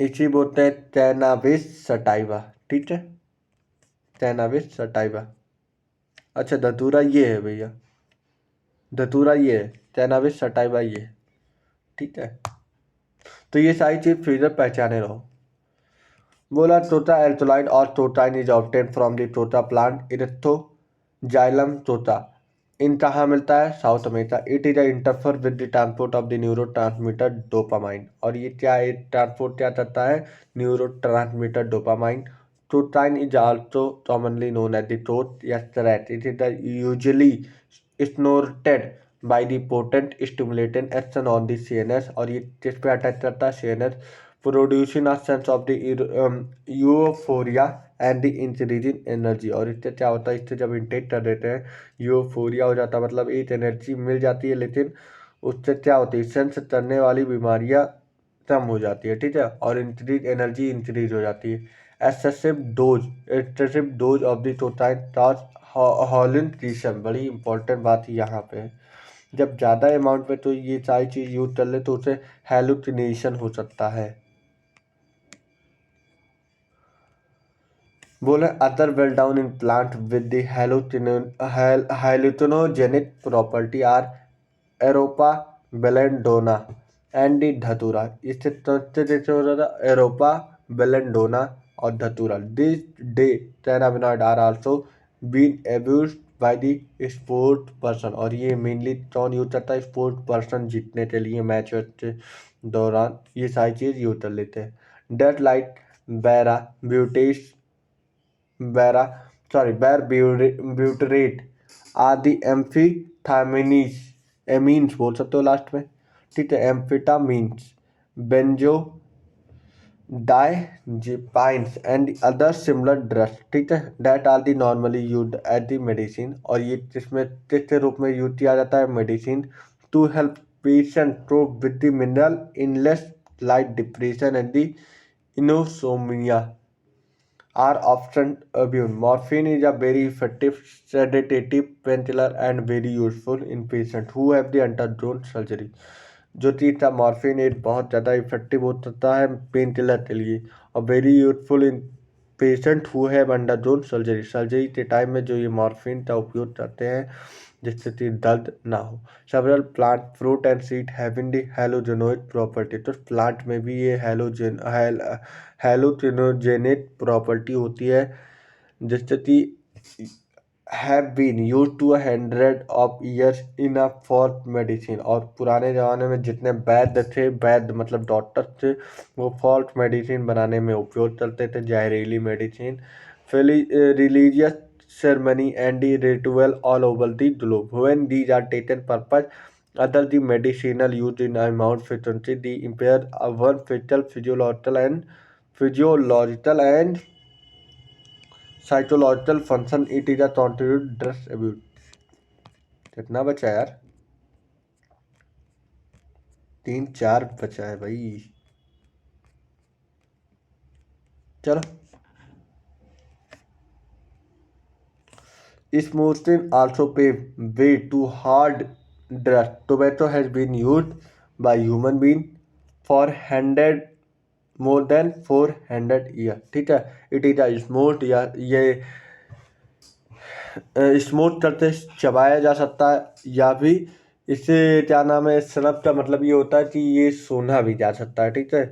इसी बोलते हैं कैनाबिस सटाइवा, ठीक है, कैनाबिस सटाइवा। अच्छा धतूरा ये है भैया, धतूरा ये है, कैनाबिस सटाइवा ये है, ठीक है। तो ये सारी चीज फ्रीजर पहचाने रहो। बोला टोटा एल्थोलाइड और cocaine is obtain from the coca plant erythroxylum coca. इन कहाँ मिलता है, South America. It is interfere with the transport of the neurotransmitter dopamine. और ये क्या है, ट्रांसपोर्ट क्या करता है, neurotransmitter dopamine. Cocaine is also commonly known as the coke या threat. It is usually snorted by the potent stimulating action on the CNS. और ये किस पे अटैच करता है, CNS, producing a sense of the euphoria and the increasing energy. और इससे क्या होता है, इससे जब इंटेक कर देते हैं यूफोरिया हो जाता है, मतलब एक एनर्जी मिल जाती है, लेकिन उससे क्या होती है, सेंस करने वाली बीमारियां कम हो जाती है, ठीक है, और इंक्रीज एनर्जी इंक्रीज हो जाती है। एक्सेसिव डोज ऑफ द टोटाइन काज हॉलिनेशन। बड़ी इंपॉर्टेंट बात यहाँ पे है, जब ज़्यादा अमाउंट में तो ये सारी चीज़ यूज कर ले तो उसे हेलुसिनेशन हो सकता है। बोले other well down in plant with the hallucinogenic property are atropa belladonna and the datura. इससे जैसे हो रहा था एरोपा बेलेंडोना और धतूरा। This day cannabinoid are also been abuse by the sport person, और ये मेनली कौन यूज करता है? स्पोर्ट पर्सन जीतने के लिए मैच के दौरान ये सारी चीज यूज कर लेते हैं। डेट लाइट बैरा ब्यूटेस बैरा बैर ब्यूटरेट आदि एम्फीथामिनीस एमीन्स बोल सकते हो लास्ट में, ठीक है, amphetamines benzodiazepines and other similar drugs, ठीक है, that are the normally used as the medicine. और ये जिसमें किस रूप में यूज किया जाता है? Medicine to help patient cope with the mineral illness like depression and the insomnia are often abused. Morphine is a very effective sedative painkiller and very useful in patients who have the undergone surgery. जो चीज़ था morphine एक बहुत ज़्यादा effective हो सकता है pain killer के लिए, और very useful in patient who have undergone surgery. Surgery के टाइम में जो ये मॉर्फिन का उपयोग करते हैं जिससे कि दर्द ना हो। Several plant fruit and seed having the hallucinogenic property, तो प्लांट में भी ये हैलोजेनेट प्रॉपर्टी होती है जिससे कि have been use to 100 of years in a for medicine. और पुराने ज़माने में जितने वैद्य थे, वैद्य मतलब डॉक्टर थे, वो फॉल्ट मेडिसिन बनाने में उपयोग करते थे, जहरीली medicine. Religious ceremony and the ritual all over the globe. When these are taken purpose, other the medicinal used in amount frequency, the impair one fatal physiological and psychological function. It is a contributed drug abuse. कितना बचा यार? 3-4 बचा है भाई। चलो, smoking also pave way to hard drugs. Tobacco has been used by human being for 100 more than 400 year, ठीक है। It is a smoke, या ये स्मोक करते चबाया जा सकता है, या भी इसे क्या नाम है, स्नफ का मतलब ये होता है कि ये सूंघा भी जा सकता है, ठीक है,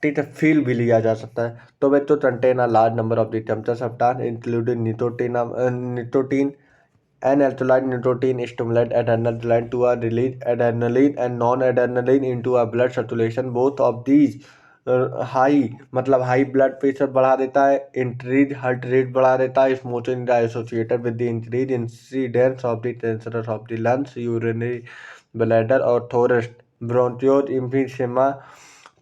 ठीक है, फील भी लिया जा सकता है। तो वे तो contain a large number of the chemical substance including nicotine and alkaline nicotine stimulate adrenal gland to release adrenaline and non-adrenaline into a blood circulation. Both of these high मतलब हाई ब्लड प्रेशर बढ़ा देता है, increase heart rate बढ़ा देता है। Smoking is associated with the increase incidence of the cancer of the lungs, urinary bladder और throat, bronchitis, emphysema,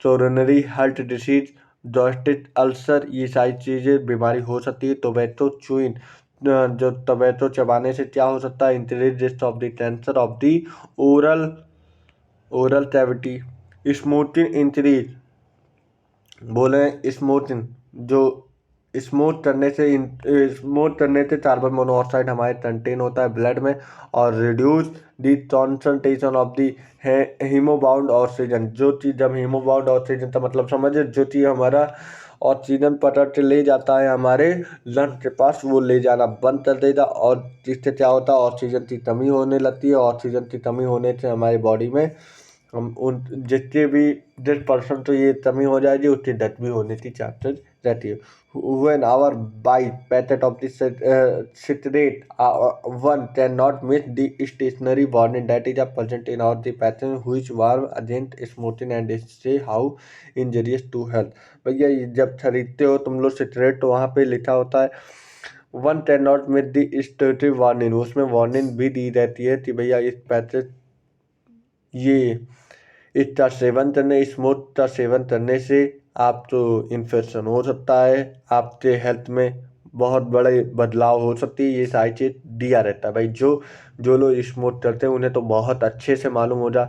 coronary heart disease, gastric ulcer, ये सारी चीज़ें बीमारी हो सकती है। टोबैको च्यूइंग, जो टोबैको चबाने से क्या हो सकता है? Increase risk of the cancer of the oral oral cavity. Smoking increase, बोले स्मोकिंग, जो स्मोक करने से कार्बन मोनोऑक्साइड हमारे कंटेन होता है ब्लड में, और reduce the concentration of the haemobound oxygen. जो चीज़ जब हीमोबाउंड ऑक्सीजन का मतलब समझे, जो चीज़ हमारा ऑक्सीजन पकड़ के ले जाता है हमारे लंग के पास, वो ले जाना बंद कर देगा, और जिससे क्या होता है? ऑक्सीजन की कमी होने लगती है। ऑक्सीजन की कमी होने से हमारी बॉडी में हम उन जितने भी जिस पर्सन तो ये कमी हो जाएगी उसकी डेथ भी होने की चांसेस रहती है। When our bite packet of the citrate, one cannot miss the stationary warning that is present in our the pattern which warm against smoking and say how injurious to health। भैया ये जब खरीदते हो तुम लोग cigarette, तो वहाँ पे लिखा होता है one can not miss the stative warning. उसमें वार्निंग भी दी रहती है कि भैया इस पैकेट ये इसका सेवन करने स्मोक का सेवन करने से आप तो इन्फेक्शन हो सकता है, आपके हेल्थ में बहुत बड़े बदलाव हो सकती है। ये सारी चीज़ दिया रहता है भाई। जो लोग स्मोक करते हैं उन्हें तो बहुत अच्छे से मालूम हो जा,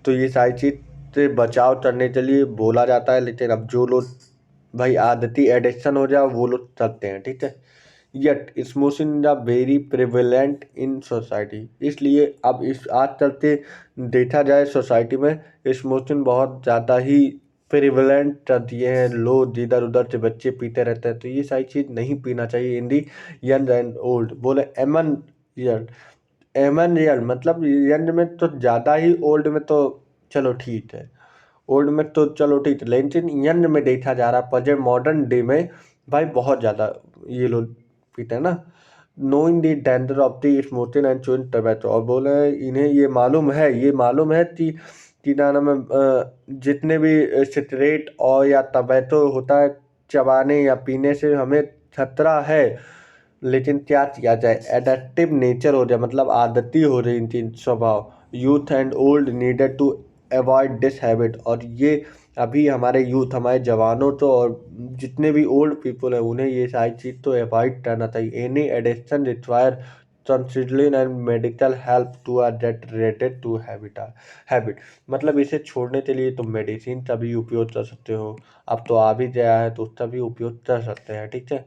तो ये सारी चीज़ से बचाव करने के लिए बोला जाता है। लेकिन अब जो लोग भाई आदती एडिक्शन हो जाए वो लोग करते हैं, ठीक है। Yet smoking is very prevalent in society, इसलिए अब इस आज चलते देखा जाए सोसाइटी में स्मोकिंग बहुत ज़्यादा ही प्रिवलेंट दिए हैं, लोग इधर उधर से बच्चे पीते रहते हैं, तो ये सारी चीज़ नहीं पीना चाहिए इन दी यंग एंड ओल्ड। बोले एमन ईयर, एमन ईयर मतलब यंग में तो ज़्यादा ही, ओल्ड में तो चलो ठीक है, ओल्ड में तो चलो ठीक है, लेकिन यंग में देखा जा रहा है प्रेजेंट मॉडर्न डे में भाई बहुत ज़्यादा ये लोग पीते हैं ना। Knowing the danger of the smoking and chewing tobacco, और बोले इन्हें ये मालूम है, ये मालूम है कि क्या नाम है, जितने भी सिगरेट और या टबैको होता है चबाने या पीने से हमें खतरा है, लेकिन क्या किया जाए, एडेप्टिव नेचर हो जाए, मतलब आदती हो रही इनकी स्वभाव। Youth and old needed to avoid this habit, और ये अभी हमारे यूथ, हमारे जवानों तो और जितने भी ओल्ड पीपल हैं उन्हें ये सारी चीज़ तो अवॉइड करना चाहिए। Any addiction require counselling and medical help to are get related to habit, मतलब इसे छोड़ने के लिए तुम मेडिसिन का भी उपयोग कर सकते हो, अब तो आ भी गया है तो उसका भी उपयोग कर सकते हैं, ठीक है।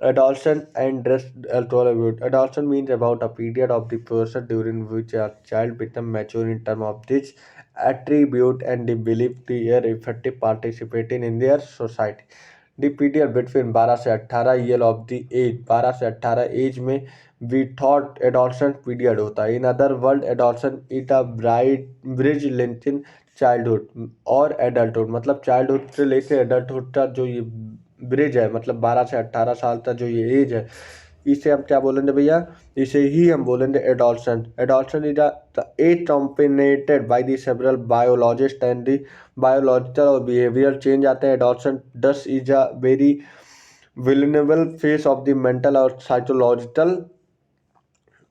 Adolescence and dress alcohol abuse. Adolescence means about a period of the person during which a child becomes mature in terms of this attribute and the belief they are effective participating in their society. The period between 12 से 18 year of the age, 12 से 18 as में we thought एडॉल्सन period होता है। In other world adolescence is a bright bridge linking childhood और adulthood, मतलब childhood से लेकर adulthood का जो ये ब्रिज है, मतलब 12 से 18 साल तक जो ये एज है, इसे हम क्या बोलेंगे भैया, इसे ही हम बोलेंगे adolescence. Adolescence is the age dominated by the several biologist and the biological और बिहेवियर चेंज आते हैं। Adolescence thus is a very vulnerable phase of the mental और psychological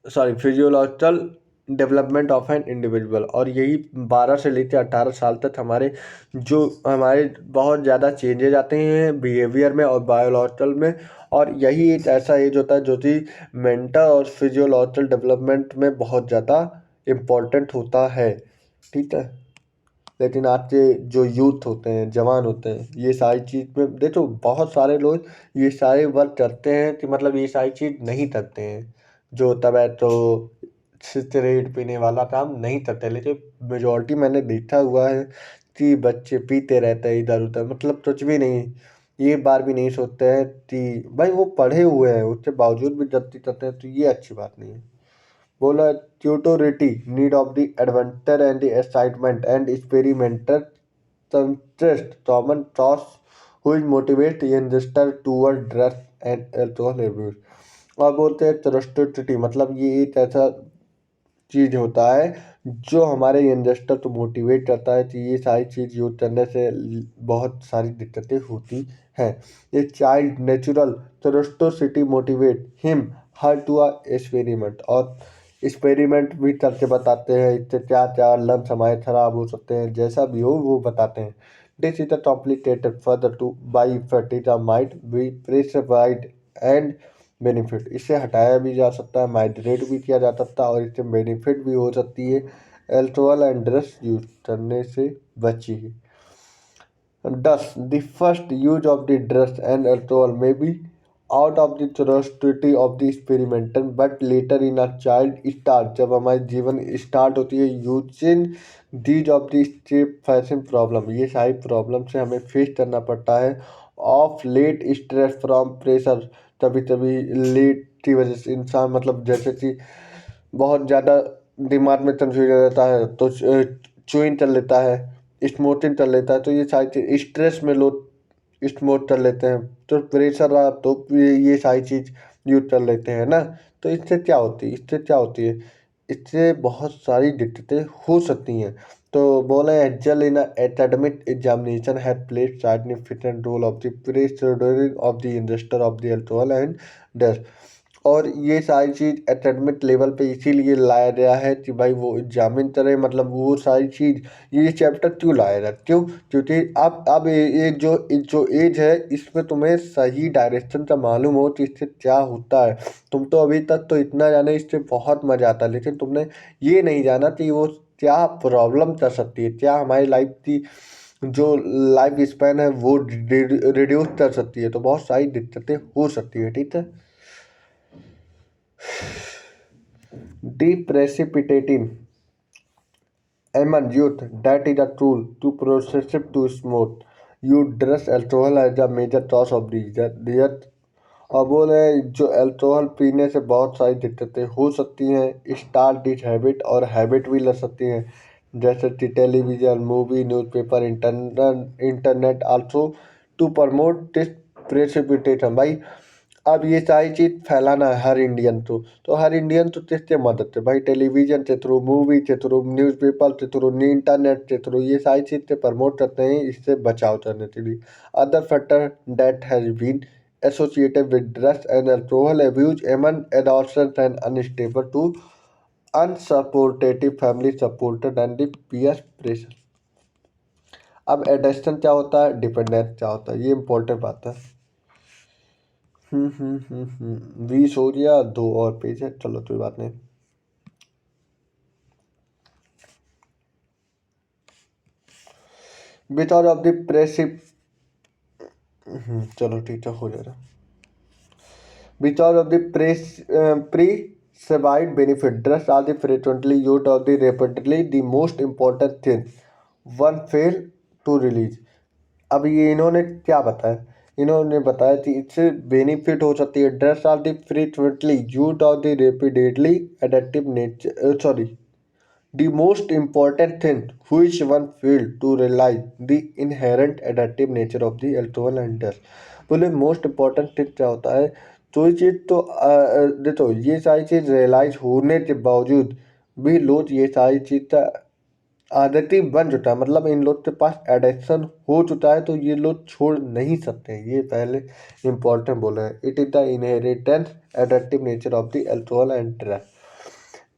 physiological development of an individual, और यही 12 से लेकर 18 साल तक हमारे बहुत ज़्यादा चेंजेज आते हैं बिहेवियर में और बायोलॉजिकल में, और यही एक ऐसा एज होता है जो कि मेंटल और फिजियोलॉजिकल डेवलपमेंट में बहुत ज़्यादा इम्पोर्टेंट होता है, ठीक है। लेकिन आज के जो यूथ होते हैं, जवान होते हैं, ये सारी चीज़ में देखो बहुत सारे लोग ये सारे वर्क करते हैं कि मतलब ये सारी चीज़ नहीं करते हैं, जो तब है तो सिगरेट पीने वाला काम नहीं करते, लेकिन मेजोरिटी मैंने देखा हुआ है कि बच्चे पीते रहते हैं इधर उधर, मतलब कुछ भी नहीं, ये बार भी नहीं सोचते हैं कि भाई वो पढ़े हुए हैं, उसके बावजूद भी गलती करते हैं, तो ये अच्छी बात नहीं है। बोला ट्यूटोरिटी need of the adventure and the excitement and experimental interest common toss हुई motivate youngster toward drugs and alcohol abuse. और बोलते हैं थ्रस्टिटी, मतलब ये एक ऐसा चीज होता है जो हमारे यंगस्टर को मोटिवेट करता है कि ये सारी चीज यूज करने से बहुत सारी दिक्कतें होती हैं। ये child natural curiosity motivate him her to a experiment, और एक्सपेरिमेंट भी करके बताते हैं, इससे क्या क्या लंग्स हमारे खराब हो सकते हैं, जैसा भी हो वो बताते हैं। This is a complicated further to by फर्टिजा might be perceived and benefit, इससे हटाया भी जा सकता है, माइग्रेट भी किया जा सकता है, और इससे बेनिफिट भी हो सकती है। एल्कोहल एंड ड्रग्स यूज करने से बचिए। Thus, the first use of the drugs and alcohol may be out of the curiosity of the experimental, but later in a child start, जब हमारी जीवन स्टार्ट होती है using these of the step fashion problem, ये सारी problem से हमें face करना पड़ता है। Of late stress from pressure, कभी कभी लेट की वजह से इंसान, मतलब जैसे कि बहुत ज़्यादा दिमाग में कंफ्यूजन रहता है तो चुइन कर लेता है, स्मोकिंग कर लेता है, तो ये सारी चीज़ स्ट्रेस में लोग स्मोक कर लेते हैं, तो प्रेशर रहा तो ये सारी चीज़ यूज कर लेते हैं ना। तो इससे क्या होती है, इससे बहुत सारी दिक्कतें हो सकती हैं। तो बोले angel in academic examination had played significant role of the pressure of the industry of the alcohol and drugs, और ये सारी चीज़ एकेडमिक लेवल पे इसीलिए लाया गया है कि भाई वो एग्जामिन करे, मतलब वो सारी चीज़, ये चैप्टर क्यों लाया गया, क्यों, क्योंकि अब ये जो एज है इसमें तुम्हें सही डायरेक्शन का मालूम हो कि इससे क्या होता है। तुम तो अभी तक तो इतना जाने इससे बहुत मजा आता है, लेकिन तुमने ये नहीं जाना कि वो क्या प्रॉब्लम कर सकती है, क्या हमारी लाइफ की जो लाइफ स्पैन है वो रिड्यूस कर सकती है, तो बहुत सारी दिक्कतें हो सकती है, ठीक है। Deep precipitating Among youth, that is a tool to process it to smooth. You dress alcohol as a major cause of death। और बोले जो अल्कोहल पीने से बहुत सारी दिक्कतें हो सकती हैं, स्टार्ट दिस हैबिट, और हैबिट भी लग सकती हैं, जैसे कि television, movie, newspaper, internet also to promote this precipitation. भाई अब ये सारी चीज़ फैलाना है हर इंडियन को, तो हर इंडियन तो किससे मदद से, भाई टेलीविजन के थ्रू, मूवी के थ्रू, न्यूज़पेपर के थ्रू, इंटरनेट के थ्रू, ये सारी चीज़ से प्रमोट करते हैं इससे बचाव करने के लिए। Other factor that has been associated with drugs and alcohol abuse among adolescents and unstable to unsupportive family supported and the peer pressure। अब एडिक्शन क्या होता है, डिपेंडेंस क्या होता है, ये इंपॉर्टेंट बात है। 20 हो गया, 2 और पेज है, चलो कोई बात नहीं। बिकॉज ऑफ द प्रेसिप चलो ठीक है, हो जाएगा। Because of the prescribed benefit, drugs are the frequently used of the rapidly the most important thing one fail to release। अब ये इन्होंने क्या बताया, इन्होंने बताया कि इससे बेनिफिट हो सकती है। Drugs are the frequently use of the repeatedly addictive nature, sorry, the most important thing which one failed to realize the inherent addictive nature of the alcohol and drugs। बोले मोस्ट इम्पॉर्टेंट थिंग क्या होता है, तो ये चीज़ तो देखो, ये सारी चीज़ रियलाइज होने के बावजूद भी लोग ये सारी चीज़ का आदती बन चुका है, मतलब इन लोग के पास एडिक्शन हो चुका है, तो ये लोग छोड़ नहीं सकते हैं। ये पहले इम्पोर्टेंट बोला है, it is the inheritance addictive nature of the alcohol and drug.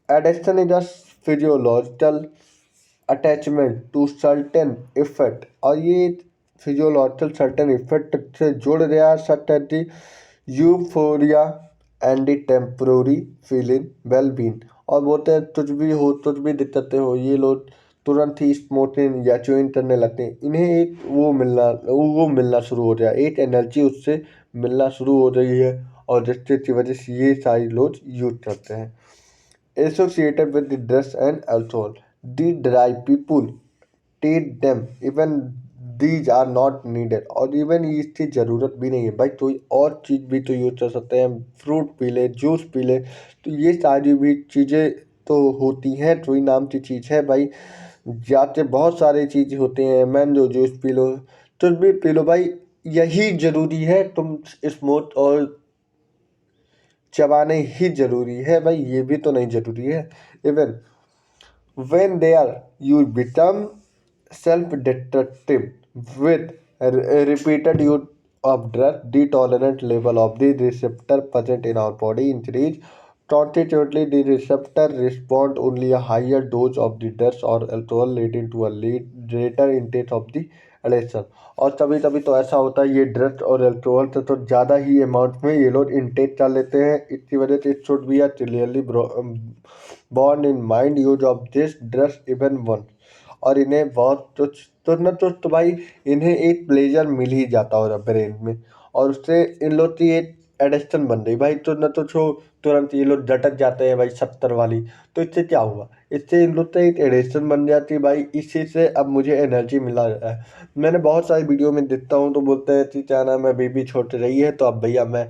Addiction is a physiological attachment to certain effect, और ये फिजियोलॉजिकल सर्टेन इफेक्ट से जुड़ गया, such as the euphoria and the temporary feeling well being. और बोलते हैं कुछ भी हो, कुछ भी दिक्कतें हो, ये लोग तुरंत ही स्मोकिंग या च्युइंग करने लगते हैं। इन्हें एक वो मिलना शुरू हो गया, एक एनर्जी उससे मिलना शुरू हो रही है, और जिसकी वजह से ये सारी लोग यूज करते हैं। Associated with the drugs and alcohol, the dry people take them even these are not needed, और इवन इसकी ज़रूरत भी नहीं है। भाई कोई और चीज़ भी तो यूज कर सकते हैं, फ्रूट पी ले, जूस पी ले, तो ये सारी भी चीज़ें तो होती हैं, कोई नाम की चीज़ है भाई, जाते बहुत सारी चीज़ होते हैं, मैंगो जूस पी लो, कुछ भी पी लो भाई, यही ज़रूरी है, तुम स्मोक और चबाने ही जरूरी है भाई, ये भी तो नहीं जरूरी है। Even when they are you become self-destructive with repeated use of drug, the tolerant level of the receptor present in our body increase। Consequently, the receptor respond only a higher dose of the drugs or alcohol, leading to a greater intake of the addiction। और कभी कभी तो ऐसा होता है, ये drugs और alcohol से तो ज़्यादा ही अमाउंट में ये लोग इंटेक कर लेते हैं, इसकी वजह से it should be a clearly born in mind use of this drugs even one. और इन्हें बहुत कुछ न कुछ तो भाई इन्हें एक प्लेजर मिल ही जाता होगा ब्रेन में, और उससे इन लोग की एक एडिक्शन बन रही भाई, तो न तो छो तुरंत ये लोग झटक जाते हैं भाई 70 वाली। तो इससे क्या हुआ, इससे इन लोग से एक एडिक्शन बन जाती है भाई, इसी से अब मुझे एनर्जी मिला रहा है। मैंने बहुत सारी वीडियो में देखता हूँ, तो बोलते हैं कि क्या नाम है, बेबी छोट रही है तो अब भैया मैं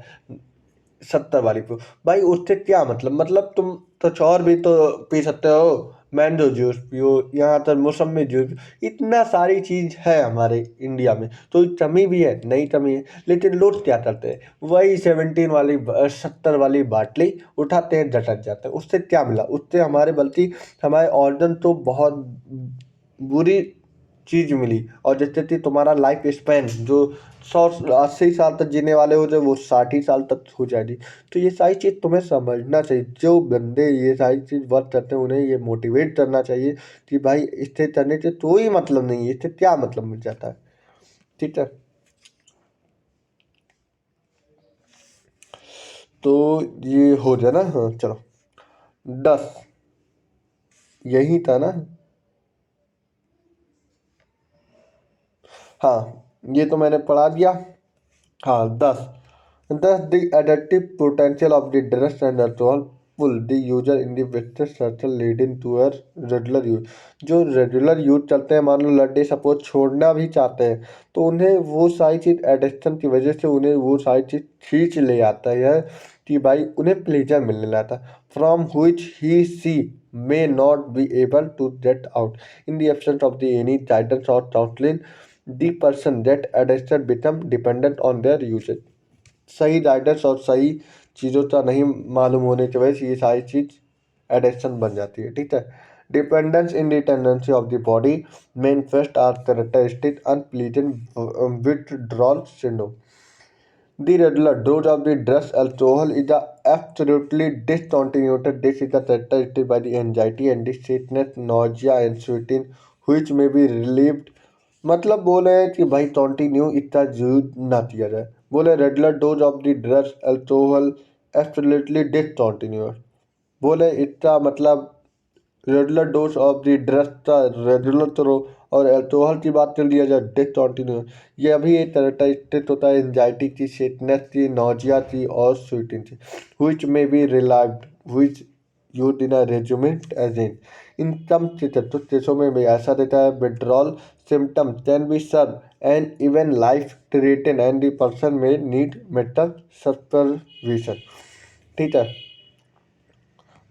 70 वाली पी। भाई उससे क्या मतलब, तुम कुछ और भी तो पी सकते हो, मैंगो जूस पियो, यहाँ तक मौसमी जूस, इतना सारी चीज़ है हमारे इंडिया में, तो कमी भी है नहीं कमी है, लेकिन लोग क्या करते हैं, वही 17 वाली 70 वाली बाटली उठाते हैं, झटक जाते हैं। उससे क्या मिला, उससे हमारे बल्कि हमारे ऑर्गन तो बहुत बुरी चीज़ मिली, और जैसे कि तुम्हारा लाइफ स्पैन जो 180 साल तक जीने वाले हो, जो वो 60 साल तक हो जाएगी। तो ये सारी चीज़ तुम्हें समझना चाहिए, जो बंदे ये सारी चीज़ वर्क करते हैं उन्हें ये मोटिवेट करना चाहिए कि भाई इससे करने से कोई मतलब नहीं है, इससे क्या मतलब मिल जाता है। ठीक है, तो ये हो जाए ना, हाँ चलो 10 यही था ना। हाँ ये तो मैंने पढ़ा दिया। हाँ 10 the addictive potential of the drugs and alcohol pull the user in the visitor circle leading to a regular use. जो रेगुलर यूज चलते हैं, मान लो लड्डे सपोज छोड़ना भी चाहते हैं, तो उन्हें वो सारी चीज़ एडिक्शन की वजह से उन्हें वो सारी चीज़ खींच ले आता है कि भाई उन्हें प्लेजर मिलने लगता है from which he see may not be able to get out. In the absence of the any guidance or counseling, the person that addicted become dependent on their usage. सही गाइडेंस और सही चीज़ों का नहीं मालूम होने की वजह से ये सारी चीज़ एडिक्शन बन जाती है। ठीक है। Dependence in the tendency of the body manifest are characteristic unpleasant withdrawal syndrome. The regular dose of the drugs alcohol is a absolutely discontinued. This is characterized by the anxiety and the sadness, nausea and sweating, which may be relieved. मतलब बोले कि भाई continue इतना use ना किया जाए। बोले regular dose of the drugs alcohol absolutely discontinued. बोले इसका मतलब regular dose of the drugs का रेगुलर करो, और अल्कोहल की बात कर लिया जाए डिसकंटिन्यू। ये अभी एक कैरेक्टरिस्टिक होता है एंजाइटी की, सेटनेस की, नोजिया की और स्वीटिंग की, which may be relieved which used in a regimen agent. इन कम केसों में भी ऐसा देता है withdrawal symptom can be serve and even life threaten and the person may need mental supervision. ठीक है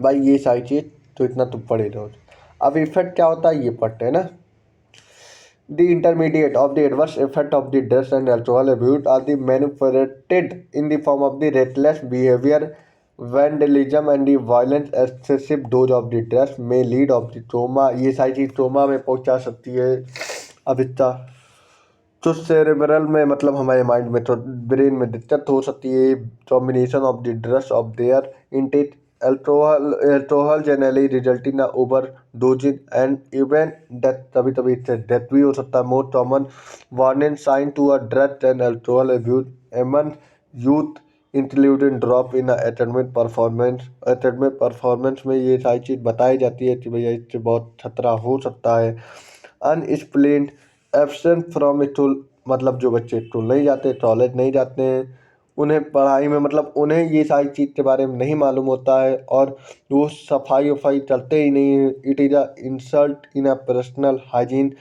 भाई, ये सारी चीज तो इतना तुम पढ़े रहो। अब इफेक्ट क्या होता है ये पढ़ते हैं ना। The intermediate of the adverse effect of the drugs and alcohol abuse are the manifested in the form of the reckless behavior, vandalism and the violence. Excessive dose of the drugs may lead of the trauma। ये सारी चीज trauma में पहुंचा सकती है। अब इतना तो सेरेब्रल में मतलब हमारे माइंड में तो ब्रेन में दिक्कत हो सकती है। Combination of the drugs of their intake alcohol generally result in overdosing and even death. कभी कभी इससे डेथ भी हो सकता है। Most common warning sign to a drug and alcohol abuse among youth including drop in academic performance. Academic performance में ये सारी चीज़ बताई जाती है कि भैया इससे बहुत खतरा हो सकता है। अनएक्सप्लेन्ड एब्सेंट फ्रॉम स्कूल, मतलब जो बच्चे स्कूल नहीं जाते, कॉलेज नहीं जाते हैं, उन्हें पढ़ाई में मतलब उन्हें ये सारी चीज़ के बारे में नहीं मालूम होता है, और वो सफाई वफाई चलते ही नहीं है। It is a insult in a personal hygiene.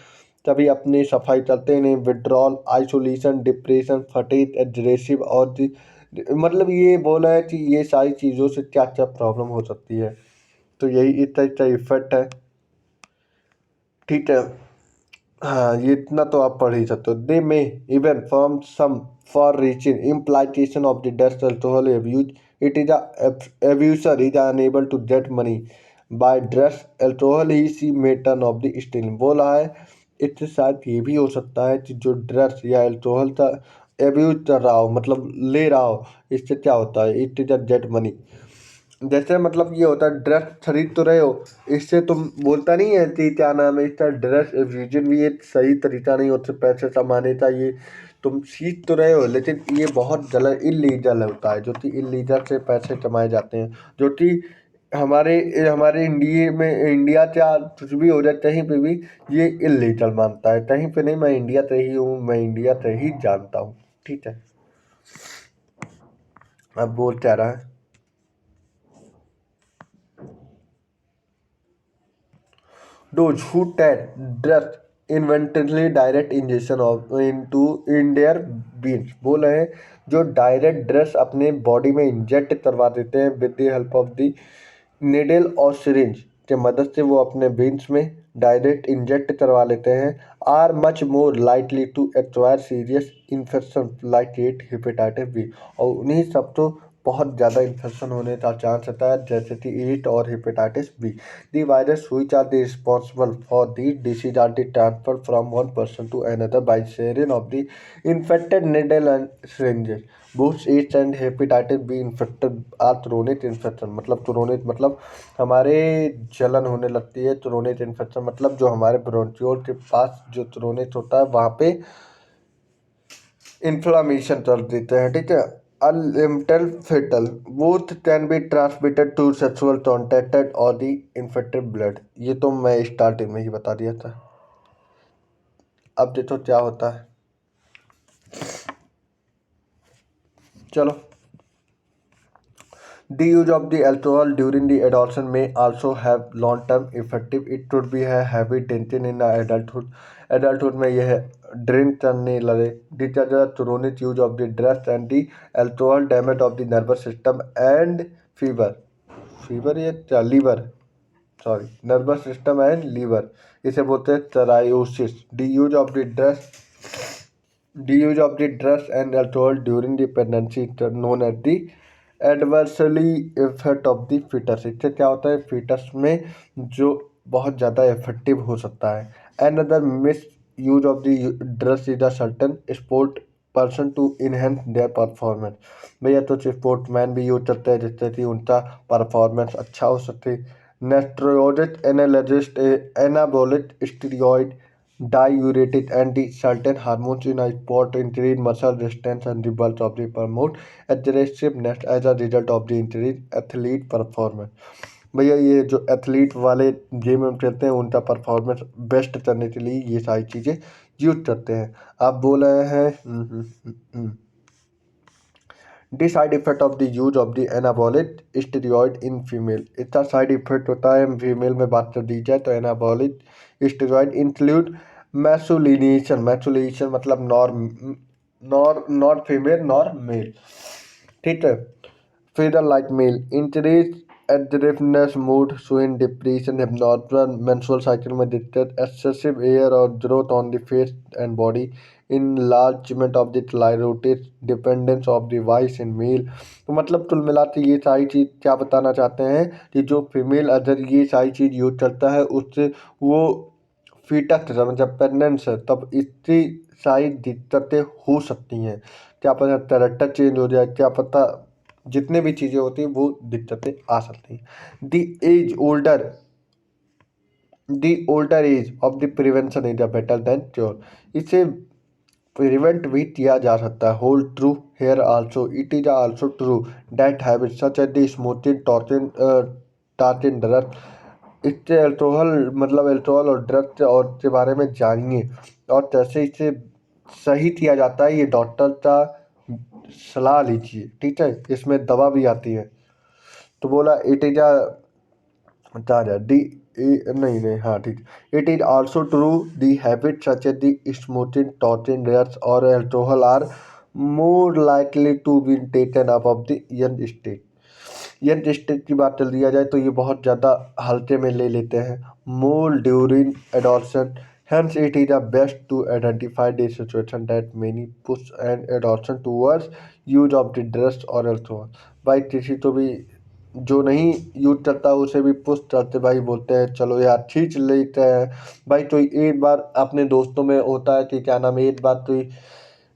तभी अपनी सफाई चलते ही नहीं। Withdrawal, isolation, depression, fatigue, aggressive और मतलब ये बोला है कि ये सारी चीज़ों से क्या क्या प्रॉब्लम हो सकती है। तो यही इस टाइप का इफेक्ट है। ठीक है। हाँ, ये इतना तो आप पढ़ ही सकते हो। They may even form some for reaching implication of the death alcohol abuse. It is abuser is unable to get money by drugs alcohol he she may turn of the steal. बोला है इससे शायद ये भी हो सकता है कि जो ड्रग्स या अल्कोहल का अब्यूज कर रहा हो, मतलब ले रहा हो, इससे क्या होता है, it is a get money. जैसे मतलब ये होता है ड्रेस खरीद तो रहे हो, इससे तुम बोलता नहीं है कि क्या नाम है इसका ड्रेस एब्यूजन भी एक सही तरीका नहीं होता पैसे कमाने का। ये तुम सीख तो रहे हो, लेकिन ये बहुत गलत इलीगल होता है, जो कि इलीगल से पैसे कमाए जाते हैं, जो कि हमारे हमारे इंडिया में, इंडिया क्या कुछ भी हो जाए कहीं पे भी ये इलीगल मानता है। कहीं पे नहीं, मैं इंडिया से ही हूँ, मैं इंडिया से ही जानता हूँ। ठीक है। अब बोल क्या रहा है। Those who take drugs involuntarily direct injection of into in their veins। बोल रहे हैं जो डायरेक्ट ड्रग्स अपने बॉडी में इंजेक्ट करवा देते हैं with the help of the needle और सिरिंज के मदद से वो अपने वेन्स में डायरेक्ट इंजेक्ट करवा लेते हैं, are much more likely to acquire serious infection like at hepatitis B. और उन्हीं सब तो बहुत ज़्यादा इन्फेक्शन होने का चांस रहता है, जैसे कि एट और hepatitis B. The virus which are the responsible for these disease are the transferred from one person to another by sharing of the infected needle and syringes। Both AIDS and hepatitis B infected are chronic infection। मतलब chronic मतलब हमारे जलन होने लगती है। chronic infection मतलब जो हमारे ब्रोंचियोल के पास जो chronic होता है वहाँ पे इन्फ्लामेशन कर देते हैं। ठीक है। Unlimited fatal both can be transmitted to sexual contact और दी इन्फेक्टेड ब्लड। ये तो मैं स्टार्टिंग में ही बता दिया था। अब देखो क्या होता है। चलो, The use of the alcohol during the adolescence may also have long-term effective. It could be a heavy tension in adulthood. Adulthood में यह ड्रिंक करने लगे. The chronic use of the drugs and the alcohol damage of the nervous system and fever. Fever या liver. Sorry, nervous system and liver. इसे बोलते हैं cirrhosis. The use of the drugs and alcohol during the pregnancy is known as the adversely effect of the fetus. इससे क्या होता है fetus में जो बहुत ज़्यादा इफेक्टिव हो सकता है. Another misuse of the drugs is a certain sport person to enhance their performance. भैया तो स्पोर्ट्समैन भी यूज करते हैं जिससे कि उनका परफॉर्मेंस अच्छा हो सके. Steroid analgesic, anabolic steroid, diuretic, and the certain hormones in a sport increase muscle resistance and the bulk of the promote aggressiveness as a result of the increased athlete performance. भैया ये जो athlete वाले game में खेलते हैं उनका performance best करने के लिए ये सारी चीज़ें यूज करते हैं. आप बोल रहे हैं the side effect of the use of the anabolic steroid in female. इसका साइड इफेक्ट होता है फीमेल में बात कर दी जाए तो एनाबॉलिक स्टेरॉइड इंक्लूड मैचुलेशन मतलब नॉर फीमेल नॉर मेल. ठीक है. फिर like male increase aggressiveness mood swing depression abnormal menstrual cycle में दिक्कत एक्सेसिव एयर और growth on the face and body enlargement of the thyroid dependence of the voice in male. तो मतलब कुल मिला के ये सारी चीज़ क्या बताना चाहते हैं कि जो फीमेल अगर ये सारी चीज़ यूज करता है उससे वो फीटस जब प्रेगनेंस है तब इतनी सारी दिक्कतें हो सकती हैं. क्या पता कैरेक्टर चेंज हो जाए, क्या पता जितने भी चीज़ें होती हैं वो दिक्कतें आ सकती हैं. The older age of the prevention is better than cure. इसे प्रिवेंट भी किया जा सकता है. Hold true here also. It is also true that habit such as the smoking talking drug. इससे अल्कोहल और ड्रग्स और के बारे में जानिए और कैसे इसे सही किया जाता है ये डॉक्टर का सलाह लीजिए. ठीक है. इसमें दवा भी आती है. तो बोला इट इज नहीं हाँ ठीक. It is also true the habit such as the smoking talking drugs और alcohol are more likely to be taken up of the young stage. Young stage की बात कर लिया जाए तो ये बहुत ज़्यादा हल्के में ले लेते हैं. More during adolescence. Hence, it is the best to identify the situation that many push an adolescent towards use of the drugs or alcohol. भाई किसी तो भी जो नहीं यूज करता उसे भी पुश करते भाई बोलते हैं चलो यार खींच लेते हैं. भाई तो एक बार अपने दोस्तों में होता है कि क्या नाम है एक बार तो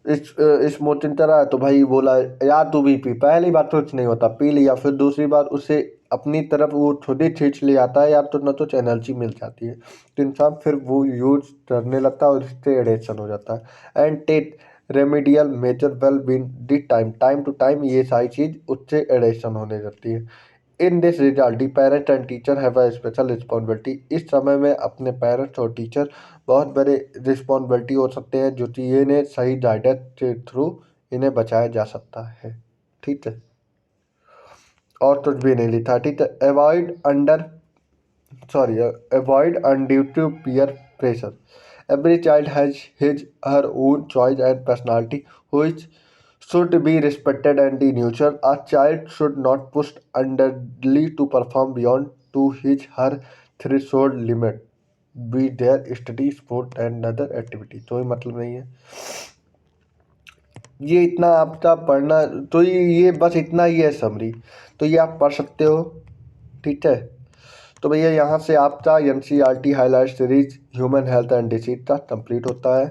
इस मोटिन करा तो भाई बोला यार तू भी पी. पहली बार तो कुछ नहीं होता, पी लिया. फिर दूसरी बार उसे अपनी तरफ वो खुद ही खींच ले आता है यार तो न तो एनर्जी मिल जाती है तो इंसान फिर वो यूज करने लगता है और इससे एडिक्शन हो जाता है. And take remedial measure well been the time to time ये सारी चीज़ उससे एडिक्शन होने लगती है. In this result the parent and teacher have a special responsibility. इस समय में अपने पेरेंट्स और टीचर बहुत बड़े रिस्पॉन्सिबिलिटी हो सकते हैं जो कि इन्हें सही गाइडेंस के थ्रू इन्हें बचाया जा सकता है. ठीक है. और कुछ भी नहीं लिखा. ठीक है. Avoid undue peer pressure. Every child has his her own choice and personality which should be respected and nurtured. A child should not pushed unduly to perform beyond to his her threshold limit. Be there study sport and other activity. कोई मतलब नहीं है. ये इतना आपका पढ़ना तो ये बस इतना ही है समरी. तो ये आप पढ़ सकते हो. ठीक है. तो भैया यहाँ से आपका NCERT highlight series human health and disease का कंप्लीट होता है.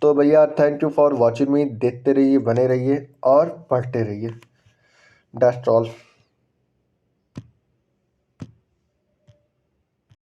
तो भैया थैंक यू फॉर वॉचिंग मी. देखते रहिए, बने रहिए और पढ़ते रहिए. That's all.